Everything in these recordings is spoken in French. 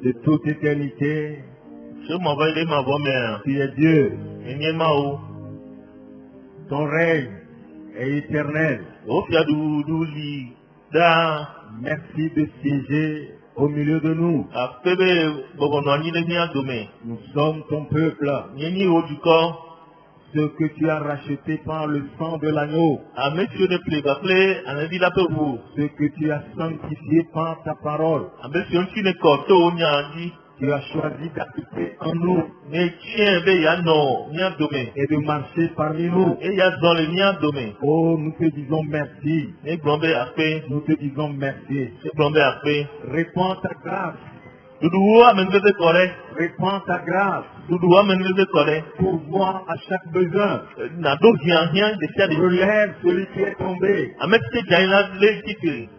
De toute éternité, tu es Dieu. Ton règne est éternel. Merci de siéger au milieu de nous. Nous sommes ton peuple. Ce que tu as racheté par le sang de l'agneau. Ce que tu as sanctifié par ta parole. Tu as choisi d'habiter en nous et de marcher parmi nous. Oh, nous te disons merci. Nous te disons merci. Répands ta grâce. Répands ta grâce pour voir à chaque besoin. Relève celui qui est tombé.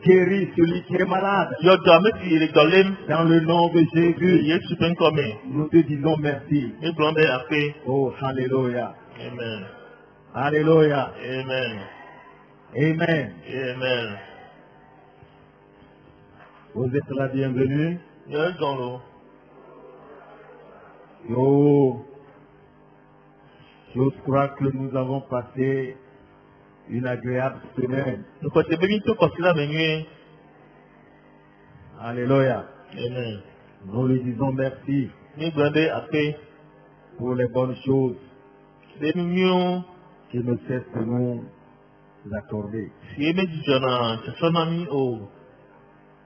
Guéris celui qui est malade. Dans le nom de Jésus, nous te disons merci. Oh, alléluia. Amen. Alléluia. Amen. Amen. Amen. Vous êtes la bienvenue. Oh, je crois que nous avons passé une agréable semaine. Alléluia. Amen. Nous lui disons merci pour les bonnes choses qu'il ne cesse de nous accorder.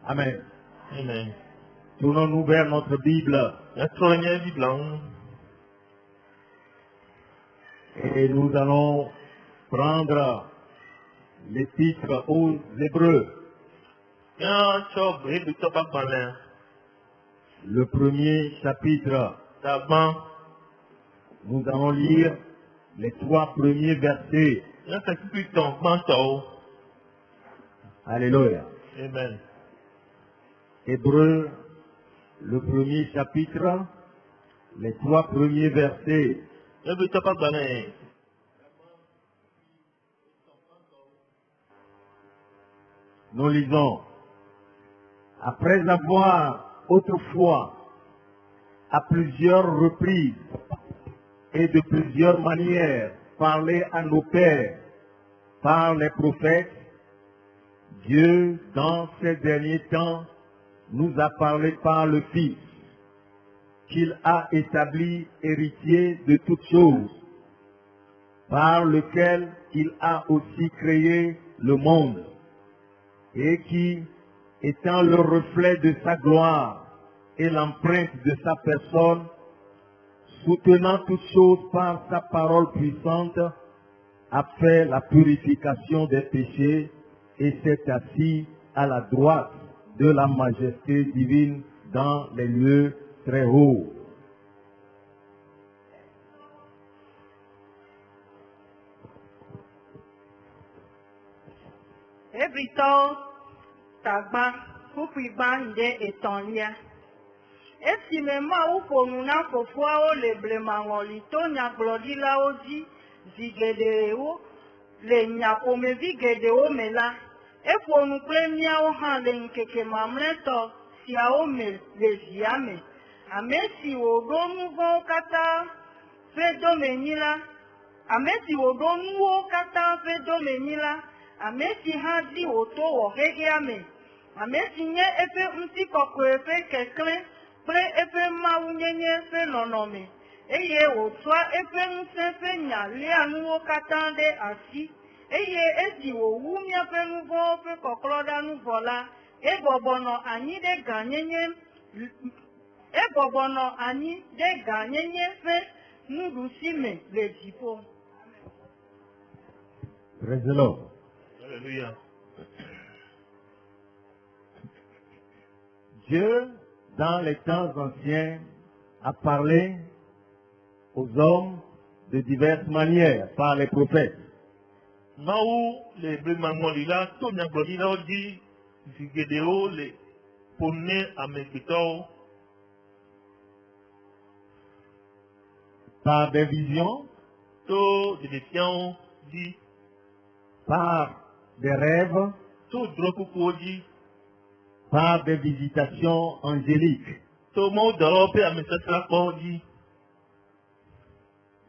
Amen. Amen. Tournons-nous vers notre Bible et nous allons prendre les titres aux Hébreux. Le premier chapitre, nous allons lire les 3 premiers versets. Alléluia. Amen. Hébreux, le premier chapitre, les 3 premiers versets. Nous lisons. Après avoir autrefois, à plusieurs reprises et de plusieurs manières, parlé à nos pères par les prophètes, Dieu, dans ces derniers temps, nous a parlé par le Fils, qu'il a établi héritier de toutes choses, par lequel il a aussi créé le monde, et qui, étant le reflet de sa gloire et l'empreinte de sa personne, soutenant toutes choses par sa parole puissante, a fait la purification des péchés et s'est assis à la droite de la majesté divine dans les lieux très hauts. Ebrito tagba kupiba nde etonlia. Esimema uponuna kofua o leblemangoli to nyaglodila oji zigedeo le nyakomevi gedeo mela. Eponu premia o han le nkeke mamleto si a o me le ziame. Amesi o donu vo kata fe domenila. Amesi o donu o kata fe domenila. Amesi hadi o to o hege ame. Amesi nye efe mti koko efe kekle. Pre efe maunyenye fe nonome. Eye o twa efe mse fe nya le anu o kata de asi. Eye esi wo wu mia fe nuvo fe kokloda nuvola. Ebobono ani de ganyenye. Ebobono ani de ganyenye fe nudusime le jipo. Praise the Lord. Alléluia. Dieu, dans les temps anciens, a parlé aux hommes de diverses manières par les prophètes. Maou le blemangolila to nyaglodila oji zigedeo le pone amekito. Par des visions, To de défiant dit par des rêves, to drokuku oji par des visitations angéliques. tó mọ́ dọ̀rọ̀ pé àmì sẹ́sẹ́ kọ́ di.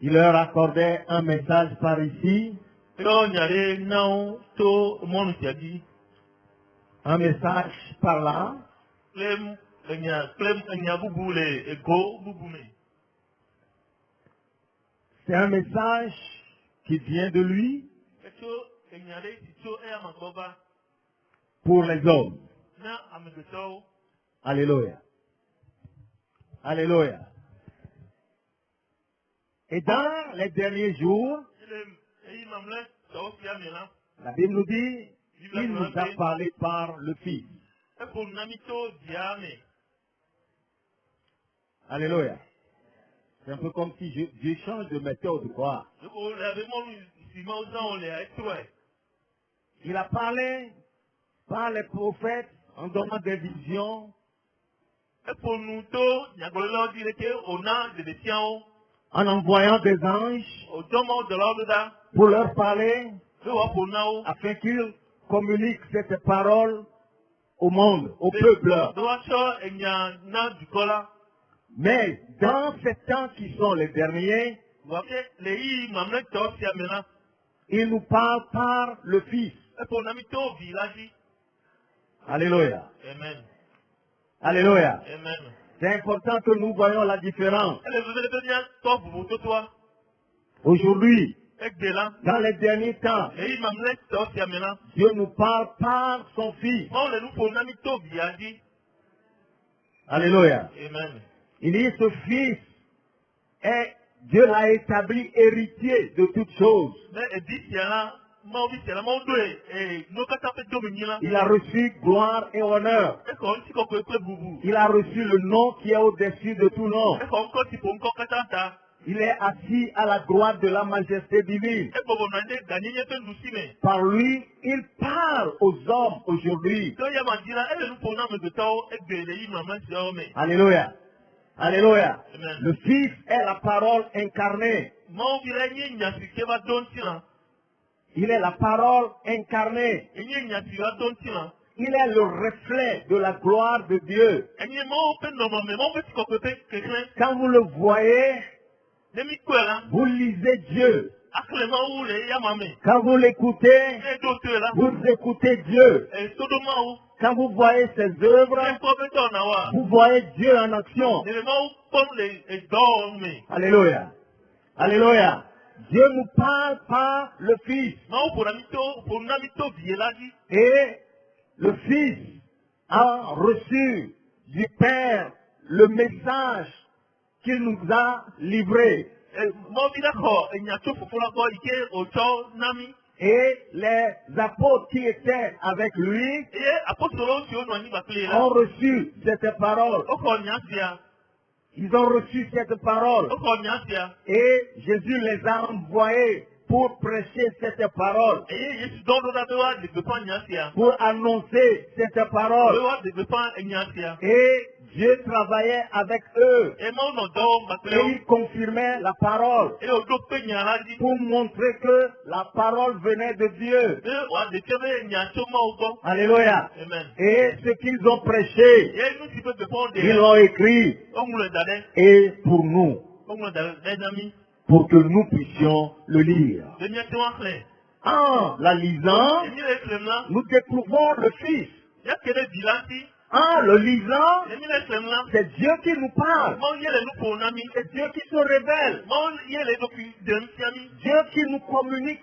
Il leur accordait un message par ici, yóò nyàrá náà tó mọ́nù tẹ̀dí. un message par là, klem ẹ̀yà búbu lè ègó búbu mi. c'est un message qui vient de lui ètò ẹ̀yàrá ìtìtò ẹ̀yà màgbọ́ba pour les hommes. ná àmì gbèsò. Alléluia. Alléluia. Et dans les derniers jours, èyí màmúlẹ̀ tọ́wọ́ sí àmì náà. la Bible nous dit, il nous a parlé par le Fils. ẹ̀kọ́ nàmi tó di àmì. Alléluia. C'est un peu comme si je change de méthode, quoi. ẹ̀kọ́ lẹ́bí mọ́nù ìsìnmọ́ ọ̀sán lè ẹ̀tọ́ ẹ̀. Il a parlé par les prophètes en donnant des visions, ẹ̀kọ́ nù tó nyàgbọ́lọ́ di lẹ́kẹ́ ọ̀nà dèdè tiẹ̀wó. en envoyant des anges ọ̀dọ́mọ́ dọ̀rọ̀ lọ́dà. pour leur parler, ló wà pò náà ó. afin qu'ils communiquent cette parole au monde, au peuple. lọ́wọ́ sọ ẹ̀yà náà dùkọ́ la. Mais dans ces temps qui sont les derniers, wà pé lèyí màmúlẹ̀ tọ́wọ́ sí àmì náà. il nous parle par le Fils. ẹ̀kọ́ nàmi tó bì lájí. Alléluia. amen. Alléluia. amen. C'est important que nous voyons la différence. ẹlẹ́gbẹ̀ẹ́ ní tọ́ bùbù tó tó wa. Aujourd'hui, ẹgbẹ́ la. dans les derniers temps, lèyí màmúlẹ̀ tọ́wọ́ sí àmì náà. Dieu nous parle par son Fils. wọ́n lè lùpọ̀ nàmi tó bì lájí. Alléluia. amen. Il dit, ce Fils est, Dieu l'a établi héritier de toutes choses. mɛ ebi tia la maaw bi tia la maaw do ye n'o ka taa fɛ don min ɲina. Il a reçu gloire et honneur. e ka n ti kɔ ko ekule bubu. Il a reçu le nom qui est au-dessus de tout nom. e ka n kɔ ti po n kɔ ka taa ta. Il est assis à la droite de la majesté divine. e bɔbɔ nɔ ne gani ɲɛ fɛn du si mɛ. Par lui, il parle aux hommes aujourd'hui. dɔw yɛ ma di la e bɛ nu po n'a mɛ gbɛtɔ e gbɛ le yi ma mɛ sɛ o mɛ. Alléluia. Alléluia. Amen. Le Fils est la parole incarnée. maaw bi la nye nyasi keba don ti la. Il est la parole incarnée. e nye nyasi la don ti la. Il est le reflet de la gloire de Dieu. e nye maaw fɛ nɔnɔ mɛ maaw fɛ ti kɔ ko fɛ kekele. Quand vous le voyez, ne mi kɔ la. vous lisez Dieu. akele maaw le ya ma mɛ. Quand vous l'écoutez, e do to la. vous écoutez Dieu. e todo maaw. Quand vous voyez ses œuvres, e kɔ bɛ tɔ na wa. vous voyez Dieu en action. Nègèmọ̀ pọ́n lè dọ́ọ̀ mi. Alléluia. Alléluia. Dieu nous parle par le Fils. Máa pò nàmi tó bìí lájí. Et le Fils a reçu du Père le message qu'il nous a livré. Mọ́ bí dákọ̀ èèyàn tó fòfò lọ́kọ̀ ike òótọ́ námi. Et les apôtres qui étaient avec lui Iye àpòsòrò tí ó nà nígbà pélé la. ont reçu cette parole. Ó kọ̀ ní àṣìá. Ils ont reçu cette parole. Ó kọ̀ ní àṣìá. Et Jésus les a envoyés pour prêcher cette parole, Èyí yìí ti dọ́dọ́ dábẹ́ wá dègbè fún ní àṣìá. pour annoncer cette Òwe parole. wá dègbè fún ẹ̀yìn àṣìá. Et Dieu travaillait avec eux. Ẹ máa nà dọ́wọ́ gbà pélé Et o. il confirmait la parole Ẹ òdo pé yàn lájí. pour montrer que la parole venait de Dieu. Ẹ wà dèkẹ́ bẹ́ yàn tó máa gbọ́. Alléluia. Amen. Et ce qu'ils ont prêché, Yẹ inú ti pé pé fún ils ọ̀dẹ̀. l'ont écrit. Ó ń lè dàdẹ́. Et pour nous, Ó ń lè dàdẹ́ dàmí. pour que nous puissions le lire. Dèmí ẹ tí wọ́n filẹ̀. En la lisant, Èmi lè filẹ̀ ńlá. nous découvrons le Fils. Yẹ kéde bì láti. En le lisant, Èmi lè filẹ̀ ńlá. c'est Dieu qui nous parle. Mọ yẹlẹ ló fò námi. C'est Dieu qui se révèle. Mọ yẹlẹ ló fi dẹ̀m síámi. Dieu qui nous communique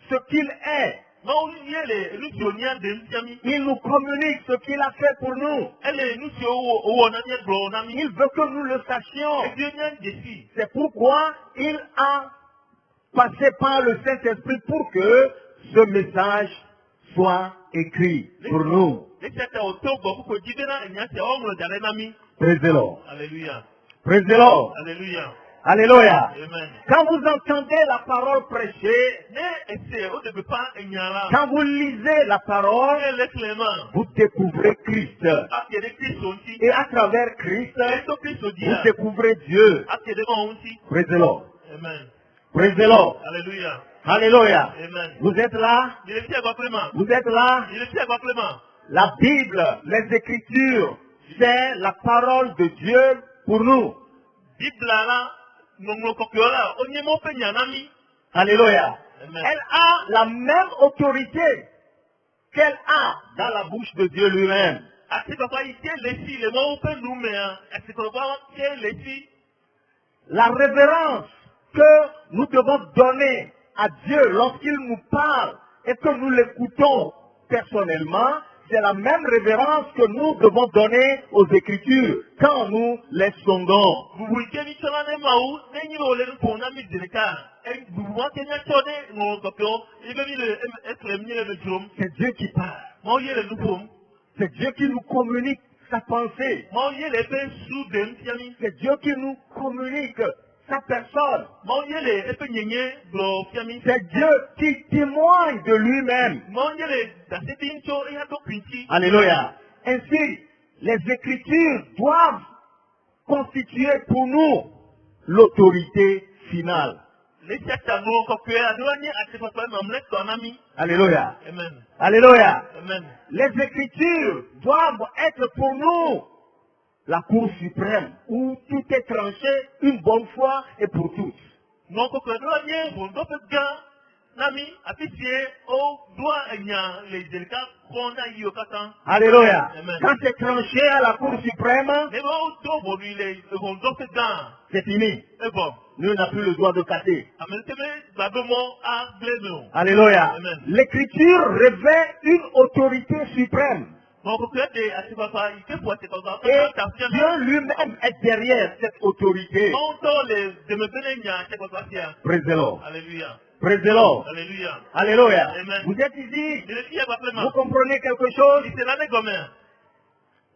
ce qu'il est. Mọ yẹlẹ ló fi òní àdẹ̀m síámi. Il nous communique ce qu'il a fait pour nous. Ẹlẹ ló fi owó námi ẹgbọ̀rọ̀ námi. Il veut que nous le sachions. Ẹbí ó ní àjèsí. C'est pourquoi il a passé par le Saint-Esprit pour que ce message soit écrit pour nous. Lẹ́sẹ̀ tẹ ọ̀tọ́ gbọ̀ púpọ̀ jíde náà ẹ̀yìn àti àwọn ọmọ ìdàrẹ́ námi. Praise the Lord. Alléluia. Praise the Lord. Alléluia. Alléluia. Amen. Quand vous entendez la parole prêchée, Ní ẹsẹ̀ ó dẹ̀gbẹ̀ pa ẹ̀yìn ara. quand vous lisez la parole, Ní ẹlẹ́kìlẹ̀ náà. vous découvrez Christ. Akéde Kristo ntí. Et à travers Christ, Ẹ̀sọ́ Kristo di vous à. découvrez Dieu. Akéde mọ́ ohun tí. Praise the Lord. Amen. Praise the Lord. Alléluia. Alléluia. Amen. Vous êtes là? Il est fier à Pléma. Vous êtes là? Il est fier à Pléma. la Bible, les Écritures, c'est la parole de Dieu pour nous. Bible là, mon kokyo là, on y est mon peñanami. Alléluia. Amen. Elle a la même autorité qu'elle a dans la bouche de Dieu lui-même. Ati papa ite lesi le mo pe nume a. Ati papa ke lesi. La révérence que nous devons donner à Dieu lorsqu'il nous parle et que nous l'écoutons personnellement, c'est la même révérence que nous devons donner aux Écritures quand nous les sondons. Bubu ke ni chola ne mau, ne ni o le ko na mi deleka. E bubu wa ke na chode mo kokyo, e be mi le être mi le drum. C'est Dieu qui parle. Mo ye le dupom. C'est Dieu qui nous communique sa pensée. Mo ye le pe su dem tiami. C'est Dieu qui nous communique sa personne. Mo ye le e pe nyenye bro tiami. C'est Dieu qui témoigne de lui-même. Mo ye le da se tin cho e ha to pinchi. Alléluia. Ainsi, les Écritures doivent constituer pour nous l'autorité finale. Le chata mo kokyo a do ni ati papa mamle to na mi. Alléluia. Amen. Alléluia. Amen. Les Écritures doivent être pour nous la Cour suprême où tout est tranché une bonne fois et pour toutes. Non kokyo do ni bon do pe ga nami ati tie o doa enya le deleka konda yo katan. Alléluia. Amen. Quand c'est tranché à la Cour suprême, Ne mo do bo ni le bon do pe ga. c'est fini. E bon. Nous n'a plus le droit de casser. Amen teme badomo a blemo. Alléluia. Amen. L'Écriture revêt une autorité suprême. Mon kokyo de ati papa ite po ati papa. Et Dieu lui-même est derrière cette autorité. On to le de me benenya ati papa tia. Praise the Lord. Alléluia. Praise the Lord. Alléluia. Alléluia. Amen. Vous êtes ici. Je le dis à ma Vous comprenez quelque chose? c'est l'année combien?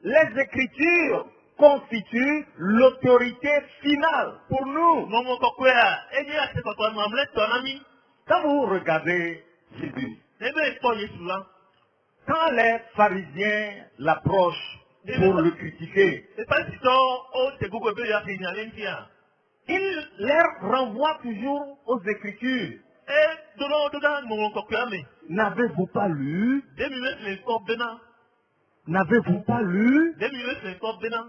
Les Écritures constituent l'autorité finale pour nous. Non, mon coquin, et il y a ce papa m'amène ton ami. Quand vous regardez Jésus, Eh bien, il faut y souvent. quand les pharisiens l'approchent pour le critiquer, C'est pas si tôt, oh, c'est beaucoup de gens qui n'ont rien. il les renvoie toujours aux Écritures. Et dedans, mon coquin, mais N'avez-vous pas lu? 2 minutes, les corps bénin. N'avez-vous pas lu? 2 minutes, les corps bénin.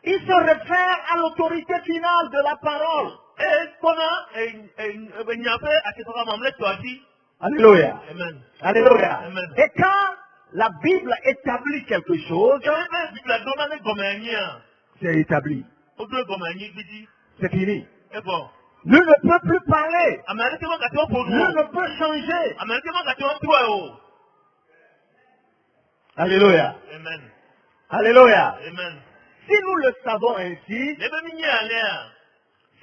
Il se réfère à l'autorité finale de la parole. Et pendant, il y a fait à ce papa m'amène toi aussi. Alléluia. Amen. Alléluia. Amen. Et quand la Bible établit quelque chose, Et même, la donne comme un lien. c'est établi. Au deux comme un lien, dit. C'est fini. Et bon. Nul ne peut plus parler. Américain, quand tu vas pour Nul nous. ne peut changer. Américain, quand tu vas toi, oh. Alléluia. Amen. Alléluia. Amen. Si nous le savons ainsi, Les familles à l'air.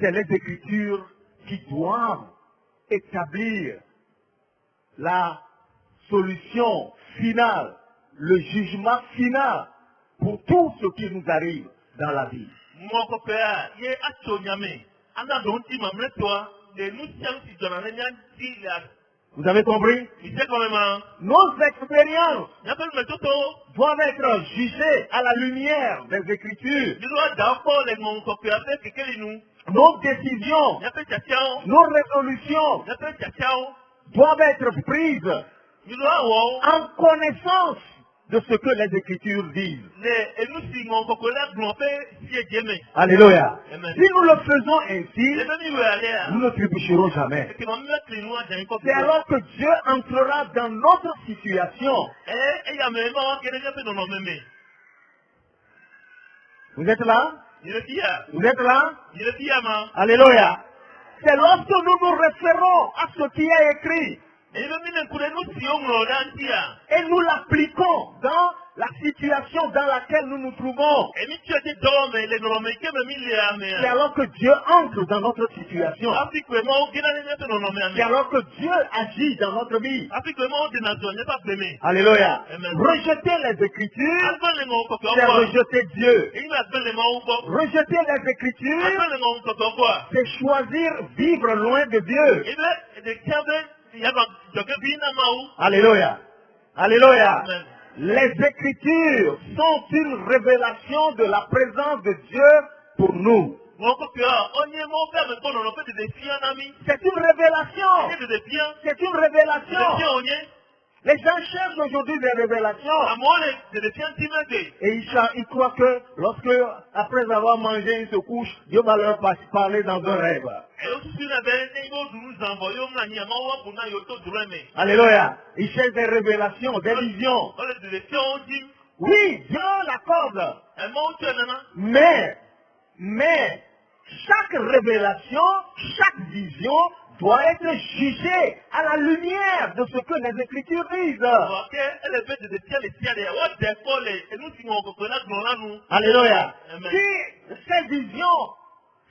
c'est les Écritures qui doivent établir la solution finale, le jugement final pour tout ce qui nous arrive dans la vie. Mon copain, il est à Tonyamé. Anda donc il m'a mis toi. Les nous sommes si dans la dit là. Vous avez compris? Il sait quand même. Nos expériences N'appelle me toto. doivent être jugées à la lumière des Écritures. Il doit d'accord les mon copain avec quelqu'un nous. Nos décisions, N'appelle tchao. nos résolutions N'appelle tchao. doivent être prises Il doit wow. en connaissance de ce que les Écritures disent. Et nous si mon copain glompé si est jamais. Alléluia. Amen. Si nous le faisons ainsi, Les familles à l'air. nous ne trébucherons jamais. Et qui m'a mis les noix dans une C'est alors que Dieu entrera dans notre situation. Et il y a même un qui est dans nos mémés. Vous êtes là? Il est fier. Vous êtes là? Il est fier, man. Alléluia. C'est lorsque nous nous référons à ce qui est écrit Et le mine pour nous si on me dire. et nous l'appliquons dans la situation dans laquelle nous nous trouvons. Et mi tu étais d'homme, les nommés qui me mis les amers. C'est alors que Dieu entre dans notre situation. Afrique, moi, qui n'a rien fait de nos C'est nommés. alors que Dieu agit dans notre vie. Afrique, moi, des nations, n'est pas primé. Alléluia. Amen. Rejeter les Écritures, Appelle les mots pour c'est quoi. rejeter Dieu. Et il m'appelle les mots pour. Rejeter les Écritures, Appelle les mots pour quoi. c'est choisir vivre loin de Dieu. Et bien, des cabins, il y a un bien à Maou. Alléluia. Alléluia. Amen. Les Écritures sont une révélation de la présence de Dieu pour nous. Mon copain, on y est mon père, mais on fait des défis, un ami. C'est une révélation. Il y a des défis, C'est une des révélation. défis, on y est. Les gens cherchent aujourd'hui des révélations. Et ils croient que lorsque, après avoir mangé, ils se couchent, Dieu va leur parler dans un rêve. Alléluia. Ils cherchent des révélations, des visions. Oui, Dieu l'accorde. Mais, chaque révélation, chaque vision doit être jugée à la lumière de ce que les Écritures disent. Alléluia. Si ces visions,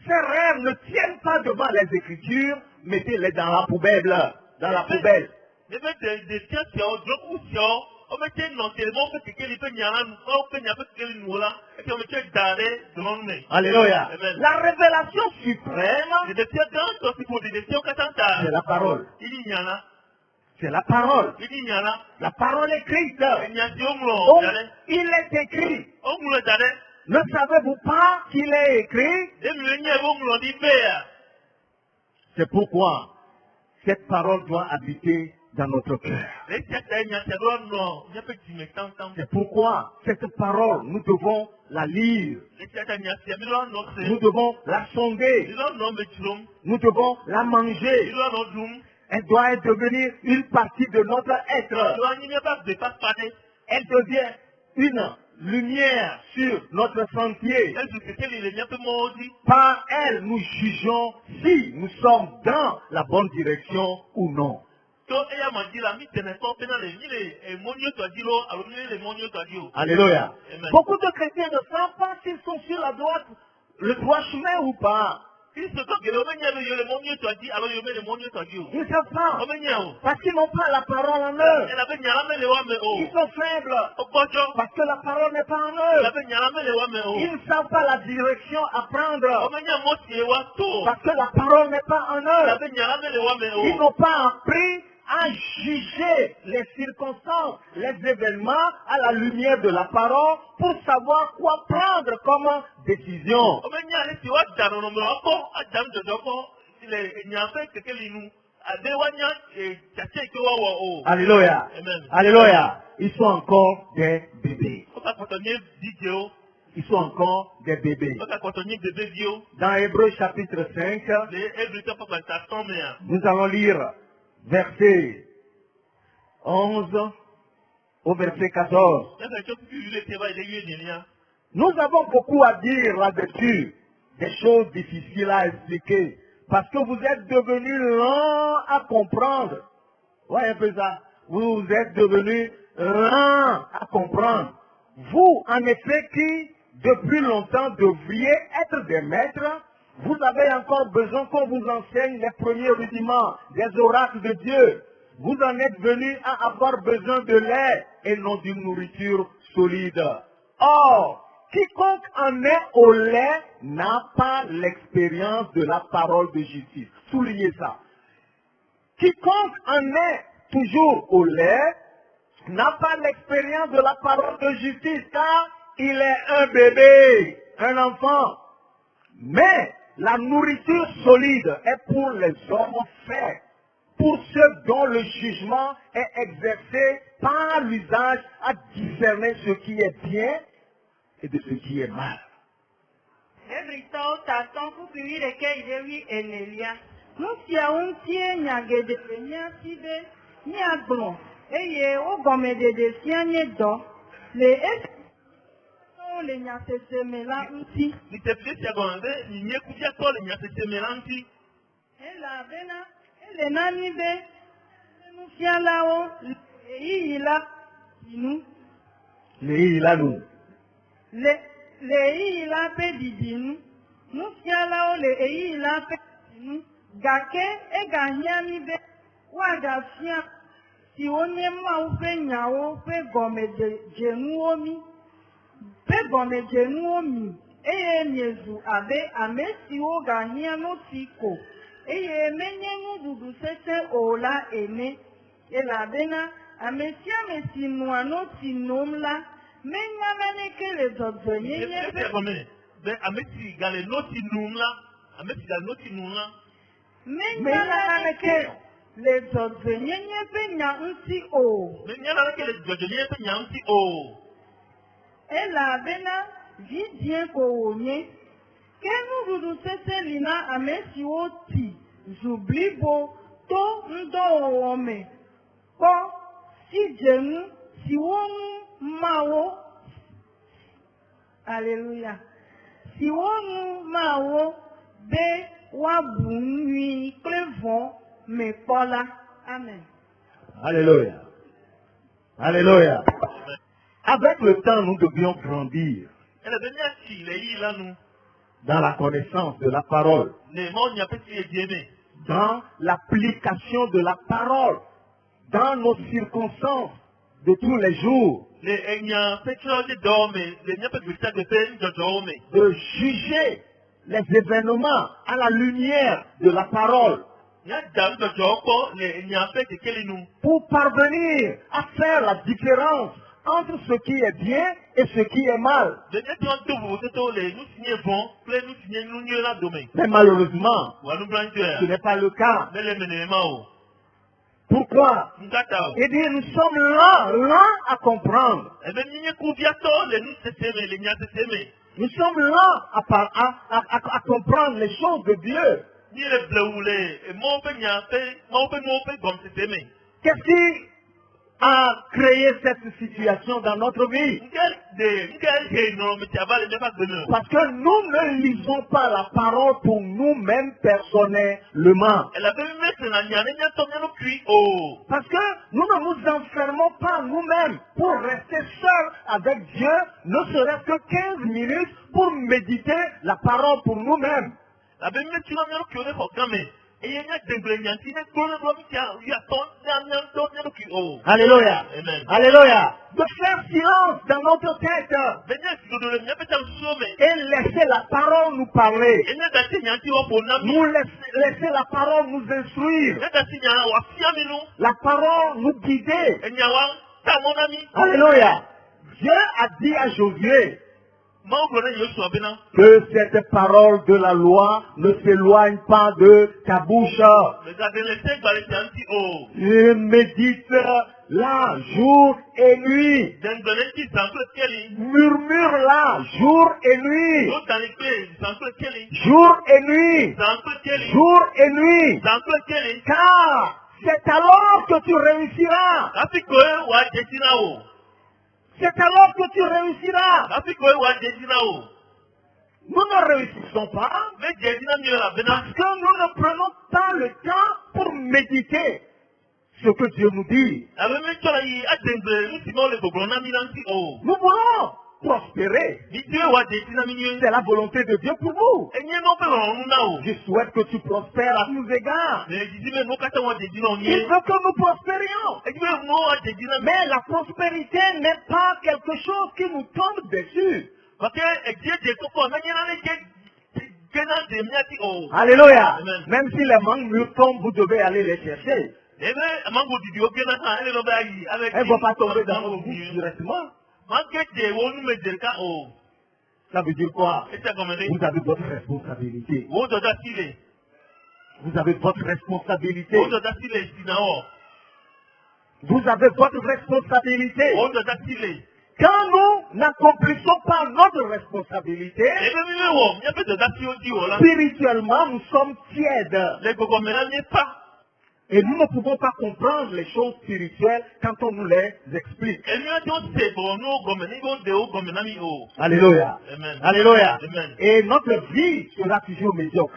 ces rêves ne tiennent pas devant les Écritures, mettez-les dans la poubelle. Dans la poubelle. Alléluia. La révélation suprême, c'est la parole. C'est la parole. La parole écrite. Donc, il est écrit. Ne savez-vous pas qu'il est écrit? C'est pourquoi cette parole doit habiter dans notre cœur. C'est pourquoi cette parole, nous devons la lire. Nous devons la sonder. Nous devons la manger. Elle doit devenir une partie de notre être. Elle devient une lumière sur notre sentier. Par elle, nous jugeons si nous sommes dans la bonne direction ou non. Alléluia. Beaucoup de chrétiens ne savent pas s'ils sont sur la droite, le droit chemin ou pas. Ils ne savent pas. Parce qu'ils n'ont pas la parole en eux. Ils sont faibles. Parce que la parole n'est pas en eux. Ils ne savent pas la direction à prendre. Parce que la parole n'est pas en eux. Ils n'ont pas appris à juger les circonstances, les événements à la lumière de la parole pour savoir quoi prendre comme décision. Alléluia. Alléluia. Ils sont encore des bébés. Ils sont encore des bébés. Dans Hébreux chapitre 5, nous allons lire verset 11 au verset 14. Nous avons beaucoup à dire là-dessus, des choses difficiles à expliquer, parce que vous êtes devenus lents à comprendre. Voyez un peu ça. Vous êtes devenus lents à comprendre. Vous, en effet, qui, depuis longtemps, devriez être des maîtres, vous avez encore besoin qu'on vous enseigne les premiers rudiments des oracles de Dieu. Vous en êtes venus à avoir besoin de lait et non d'une nourriture solide. Or, quiconque en est au lait n'a pas l'expérience de la parole de justice. Soulignez ça. Quiconque en est toujours au lait n'a pas l'expérience de la parole de justice, car il est un bébé, un enfant. Mais la nourriture solide est pour les hommes faits, pour ceux dont le jugement est exercé par l'usage à discerner ce qui est bien et de ce qui est mal. Le nyasese melanti. Ela bena, ele nani be, nufialao, leila, inu. Leila nous. Leila pe didinu. Nufialao leila pe didinu. Gake e ganyami be, wagafia. Si onye ma ufe nyao pe gome de jenuomi. Pegomede nuomi, eye miezu abe amesi oga hiano tiko, eye menye nududu sese ola ene, elabena amesi amesi nuano tinomla, menya meneke le zozo yenye pe amesi gale noti numla, amesi gale noti numla, menya meneke le dzɔdzɔnyenye ƒe nya ŋuti o. Mais il y en a qui les dzɔdzɔnyenye ƒe nya ŋuti o. Elabena vidzẽ ko wònye. Ke nuɖuɖu sesẽ li na ame siwo ti zu blibo to ŋdɔwɔwɔ me kpɔ sidzenu siwo ŋu Mawo. Alléluia. Siwo ŋu Mawo be woabu nyui kple vɔ me kpɔ la. Amen. Alléluia. Alléluia. Avec le temps, nous devions grandir Elle est venue à qui les yi là nous. dans la connaissance de la parole, Les morts n'y a pas si aimé. dans l'application de la parole, dans nos circonstances de tous les jours, Les n'y a pas de dorme. Les n'y a pas de ça de peine de dorme. de juger les événements à la lumière de la parole, Il y a dame de dorme. Les n'y a pas de quel nous. pour parvenir à faire la différence entre ce qui est bien et ce qui est mal. Les n'y a pas de vous. C'est tout les nous signez bon. Plein nous signez nous n'y là demain. Mais malheureusement, Ou à nous blanchir. ce n'est pas le cas. Mais les menements. Pourquoi? Ngata. Il dit, nous sommes là à comprendre. Et bien n'y a combien les nous s'aimer. Les n'y a s'aimer. Nous sommes là à comprendre les choses de Dieu. Ni les bleus ou les mon peu n'y a fait. Mon peu comme s'aimer. Qu'est-ce qui a créé cette situation dans notre vie? Parce que nous ne lisons pas la parole pour nous-mêmes personnellement. Parce que nous ne nous enfermons pas nous-mêmes pour rester seuls avec Dieu, ne serait-ce que 15 minutes pour méditer la parole pour nous-mêmes. Alléluia. Amen. Alléluia. De faire silence dans notre tête et laisser la parole nous parler. Nous laisser la parole nous instruire. La parole nous guider. Alléluia. Dieu a dit à Josué que cette parole de la loi ne s'éloigne pas de ta bouche. Je médite là jour et nuit. Murmure-la jour et nuit. Jour et nuit. Jour et nuit. Car c'est alors que tu réussiras. C'est alors que tu réussiras. Nous ne réussissons pas parce que nous ne prenons pas le temps pour méditer ce que Dieu nous dit. Nous voulons prospérer. C'est la volonté de Dieu pour vous. Je souhaite que tu prospères à tous égards. Il veut que nous prospérions. Mais la prospérité n'est pas quelque chose qui nous tombe dessus. Alléluia. Amen. Même si les mangues mûres tombent, vous devez aller les chercher. Elles ne vont pas tomber dans vos bouches directement. Ça veut dire quoi? Vous avez votre responsabilité. Vous avez votre responsabilité. Vous avez votre responsabilité. Quand nous n'accomplissons pas notre responsabilité, spirituellement, nous sommes tièdes. Et nous ne pouvons pas comprendre les choses spirituelles quand on nous les explique. Alléluia. Amen. Alléluia. Amen. Et notre vie sera toujours médiocre.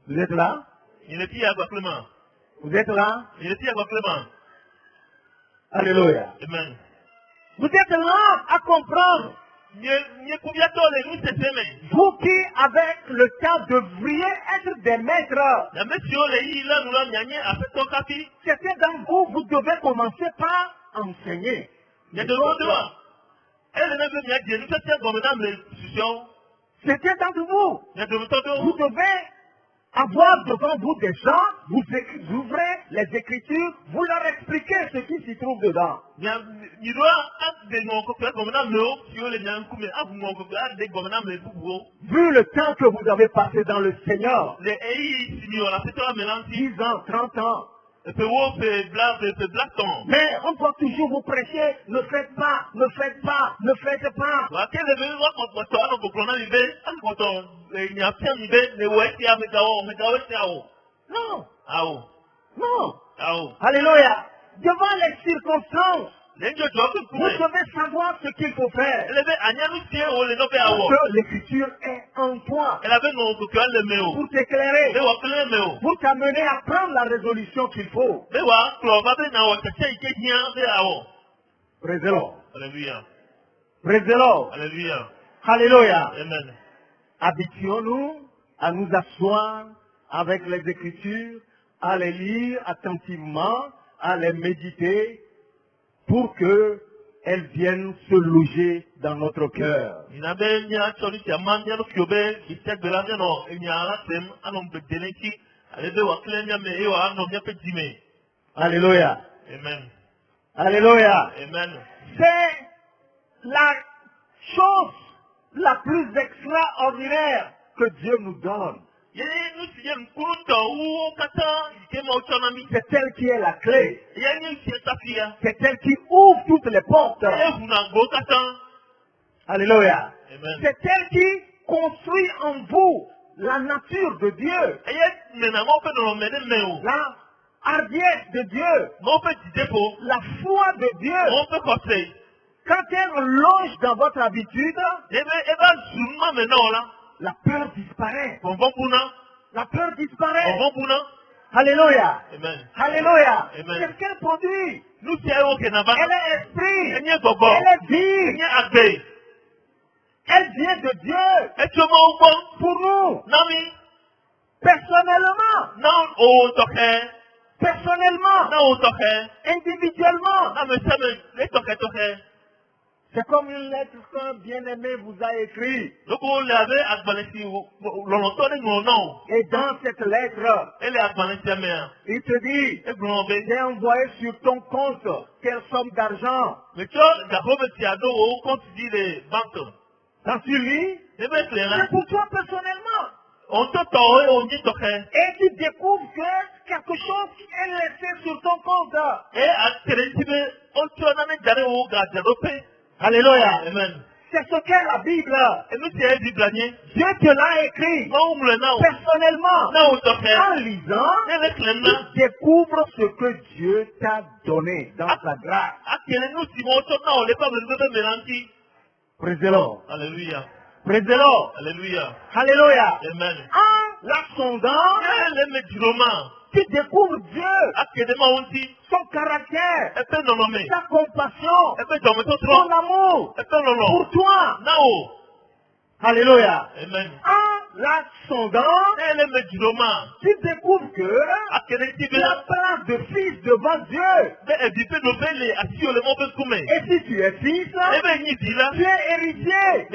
Vous êtes là? Vous êtes là? Alléluia. Amen. Vous êtes là à comprendre. Vous qui, avec le temps, devriez être des maîtres. C'était dans vous, vous devez commencer par enseigner. C'était dans vous. Vous devez avoir devant vous des gens, vous ouvrez les Écritures, vous leur expliquez ce qui s'y trouve dedans. Vu le temps que vous avez passé dans le Seigneur, 10 ans, 30 ans, mais on doit toujours vous prêcher, ne faites pas, ne faites pas, ne faites pas. Non, non. Alléluia. Devant les circonstances, vous devez savoir ce qu'il faut faire. Pour que l'écriture est en toi. Pour t'éclairer. Pour t'amener à prendre la résolution qu'il faut. Praise the Lord. Alléluia. Praise the Lord. Alléluia. Alléluia. Amen. Habituons-nous à nous asseoir avec les Écritures, à les lire attentivement, à les méditer, pour qu'elles viennent se loger dans notre cœur. Alléluia. Amen. Alléluia. Amen. C'est la chose la plus extraordinaire que Dieu nous donne. C'est elle qui est la clé. C'est elle qui ouvre toutes les portes. Alléluia. Amen. C'est elle qui construit en vous la nature de Dieu. La hardiesse de Dieu. La foi de Dieu. Quand elle loge dans votre habitude, la peur disparaît. La peur disparaît. Alléluia. Amen. Alléluia. Amen. Qu'est-ce qu'elle produit? Nous Elle est esprit. Elle Elle est vie. Elle vient de Dieu. Pour nous. Personnellement. Personnellement. Individuellement. C'est comme une lettre qu'un bien-aimé vous a écrite. Et dans cette lettre, il te dit, j'ai envoyé sur ton compte quelle somme d'argent. Quand tu lis, c'est pour toi personnellement. Et tu découvres que quelque chose est laissé sur ton compte. Alléluia. Amen. C'est ce qu'est la Bible. Dieu te l'a écrit personnellement. En lisant, tu découvres ce que Dieu t'a donné dans sa grâce. Praise the Lord. Alléluia. Praise the Lord. Alléluia. Alléluia. Amen. En la sondant, tu découvres Dieu, son caractère, sa compassion, son amour pour toi. Alléluia. Amen. En la sondant, tu découvres que la place de fils devant Dieu. Et si tu es fils, tu es héritier.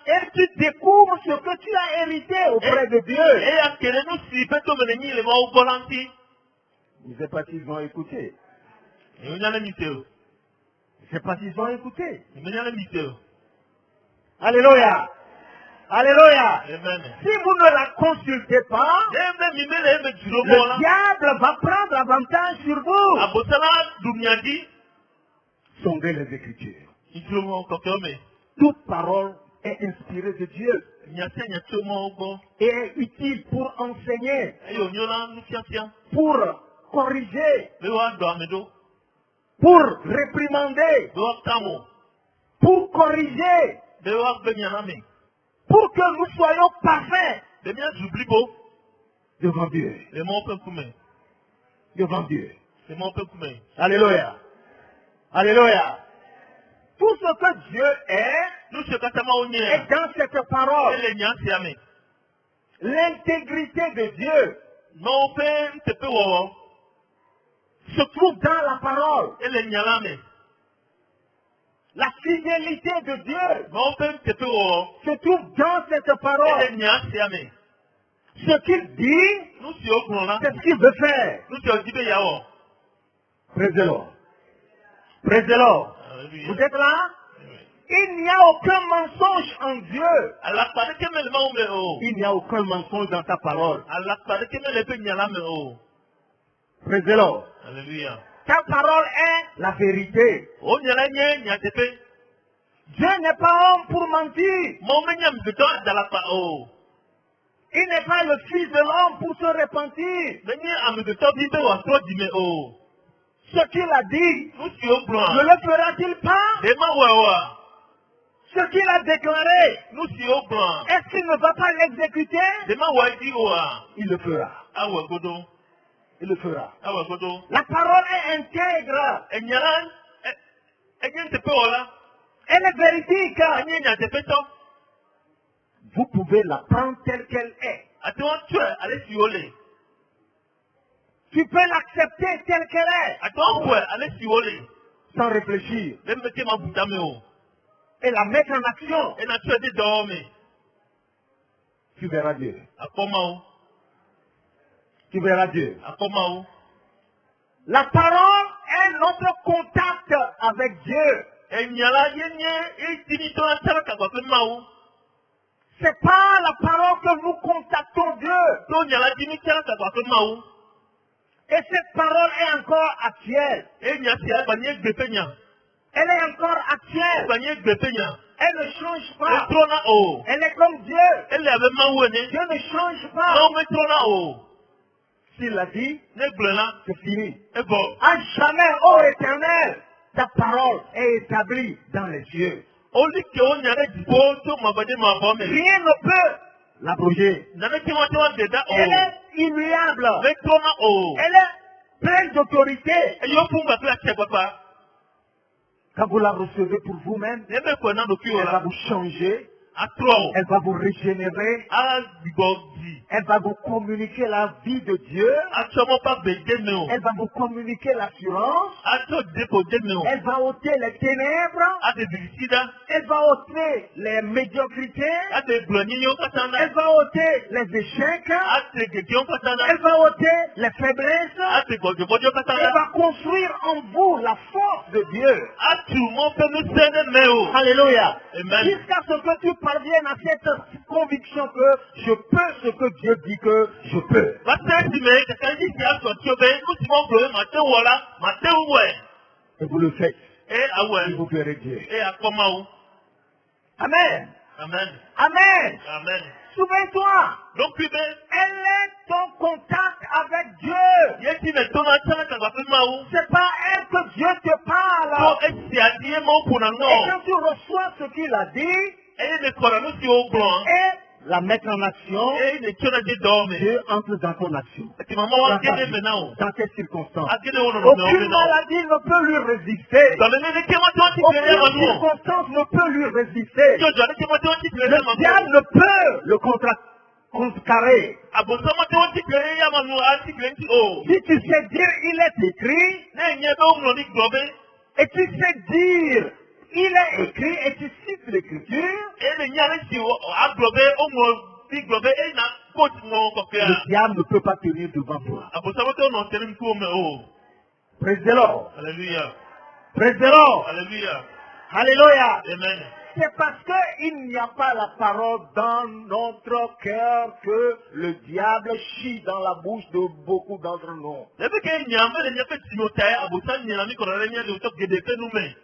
Et tu découvres ce que tu as hérité auprès de Dieu. Je ne sais pas s'ils vont écouter. Je ne sais pas s'ils vont écouter. Alléluia. Alléluia. Amen. Si vous ne la consultez pas, le diable va prendre avantage sur vous. Sondez les Écritures. Toute parole est inspirée de Dieu et est utile pour enseigner, pour corriger, pour réprimander, pour corriger, pour que nous soyons parfaits devant Dieu. Devant Dieu. Alléluia. Alléluia. Tout ce que Dieu est dans cette parole. L'intégrité de Dieu se trouve dans la parole. La fidélité de Dieu se trouve dans cette parole. Ce qu'il dit, Nous si au grand là. c'est ce qu'il veut faire. Nous si au Dibé Yao. Praise the Lord. Praise the Lord. Alléluia. Vous êtes là? Il n'y a aucun mensonge en Dieu. Allah parle que le monde est haut. Il n'y a aucun mensonge dans ta parole. Allah parle que le peu n'y a la main haut. Praise the Lord. Alléluia. Ta parole est la vérité. Oh n'y a la n'y a tépé. Dieu n'est pas homme pour mentir. Mon menyam de temps dans la pa haut. Il n'est pas le fils de l'homme pour se repentir. Venez à me de temps d'Ibé ou à trop d'Ibé haut. Ce qu'il a dit, Nous si au grand. ne le fera-t-il pas? Demain ouah. Ce qu'il a déclaré, Nous si au grand. est-ce qu'il ne va pas l'exécuter? Demain ouah dit ouah. Il le fera. Ah ouais godo. Il le fera. Ah ouais godo. La parole est intègre. Et n'y a rien. Et n'y a tépé ou là. Elle est véridique. Et n'y a tépé tant. Vous pouvez la prendre telle qu'elle est. Attends tu es allez si au lait. Tu peux l'accepter telle qu'elle est, Attends ouais allez si au lait. sans réfléchir, Même mettez ma bouta me haut. et la mettre en action. Et na tu es dit dormir. Tu verras Dieu. À comment? Tu verras Dieu. À comment? La parole est notre contact avec Dieu. Et n'y a la et tini ton atara quoi que maou. C'est pas la parole que nous contactons Dieu. Donc n'y a la tini tara quoi que maou. Et cette parole est encore actuelle. Et n'y a si à banier de peña. Elle est encore actuelle. Banier de peña. Elle ne change Et pas. trona haut. Elle est comme Dieu. Elle avait maou né. Dieu ne change pas. Non mais trona haut. S'il l'a dit, Ne blena. c'est fini. Et bon. À jamais, ô Éternel, ta parole est établie dans les cieux. On dit qu'on y a des beaux tout ma bade ma pomme. Rien ne peut l'abroger. N'avait qui m'a dit dedans Elle haut. est immuable. Mais trona haut. Elle est pleine d'autorité. Et yo pour ma classe papa. Quand vous la recevez pour vous-même, Ne me connaît donc elle va vous changer, à trop. elle va vous régénérer, À bigodi. elle va vous communiquer la vie de Dieu, À sûrement pas baiser nous. elle va vous communiquer l'assurance, À tout déposer nous. elle va ôter les ténèbres, À des visita. elle va ôter les médiocrités, À des blonignes au katana. elle va ôter les échecs, À des guétions katana. elle va ôter les faiblesses, À des gojo elle katana. va construire en vous la force de Dieu. À tout le monde peut nous céder mais Alléluia. Amen. Jusqu'à ce que tu parviennes à cette conviction que je peux ce que Dieu dit que je peux. Va te dire mais quelqu'un dit qu'il y a son tiobe. Nous si mon bleu matin voilà. Matin ouais. Et vous le faites. Et ah ouais. Et vous verrez Dieu. Et à comment? Amen. Amen. Amen. Amen. Souviens-toi, Donc puis ben. elle est ton contact avec Dieu. Yeti me tona tana kwa maou. C'est pas elle que Dieu te parle. So esi adie mo puna Et no. quand tu reçois ce qu'il a dit Et ne kora no si o blanc. et la mettre en action, Et ne tona de dorme. Dieu entre dans ton action. Ti maman wa kene maintenant. Dans quelles circonstances? Akene wono no Aucune maladie ne peut lui résister. Dans le nez que moi toi tu plairais Aucune maman. circonstance ne peut lui résister. Yo jare que moi toi tu plairais Le diable maman. ne peut le contrecarrer. Abosa moi toi tu plairais ya maman anti plenti o. Si tu sais dire il est écrit, Na nye be o ni globe. et tu sais dire il est écrit, et tu cites l'écriture, E ne nyare si o a globe o mo bi globe e na coach mo ko ke. le diable ne peut pas tenir devant toi. Abosa moi toi no tele ko me o. Praise the Lord. Alléluia. Praise the Lord. Alléluia. Alléluia. Amen. C'est parce qu'il n'y a pas la parole dans notre cœur que le diable chie dans la bouche de beaucoup d'entre nous. Lebe ke nyame le nyafe Timothée abosa nyela mi ko re nya de to gede pe nu me.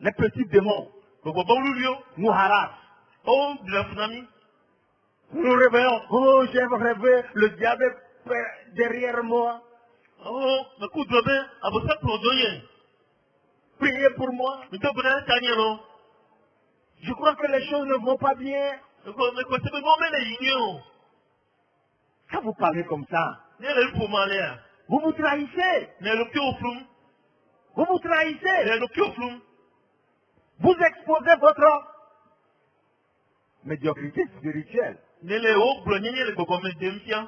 Les petits démons Gbogbo bon lulio. nous harassent. O de la tsunami. Nous nous réveillons. Oh, j'ai rêvé, le diable est derrière moi. Oh, me ku globe abosa prodoye. Priez pour moi. Mi to bana tanyelo. Je crois que les choses ne vont pas bien. Ko me ko se be mo me le yinyo. Quand vous parlez comme ça, Ne le pour malé. vous vous trahissez. Ne le ki oflum. Vous vous trahissez. Ne le ki oflum. Vous exposez votre médiocrité spirituelle. Ne le o blonyenye le gogo me demtia.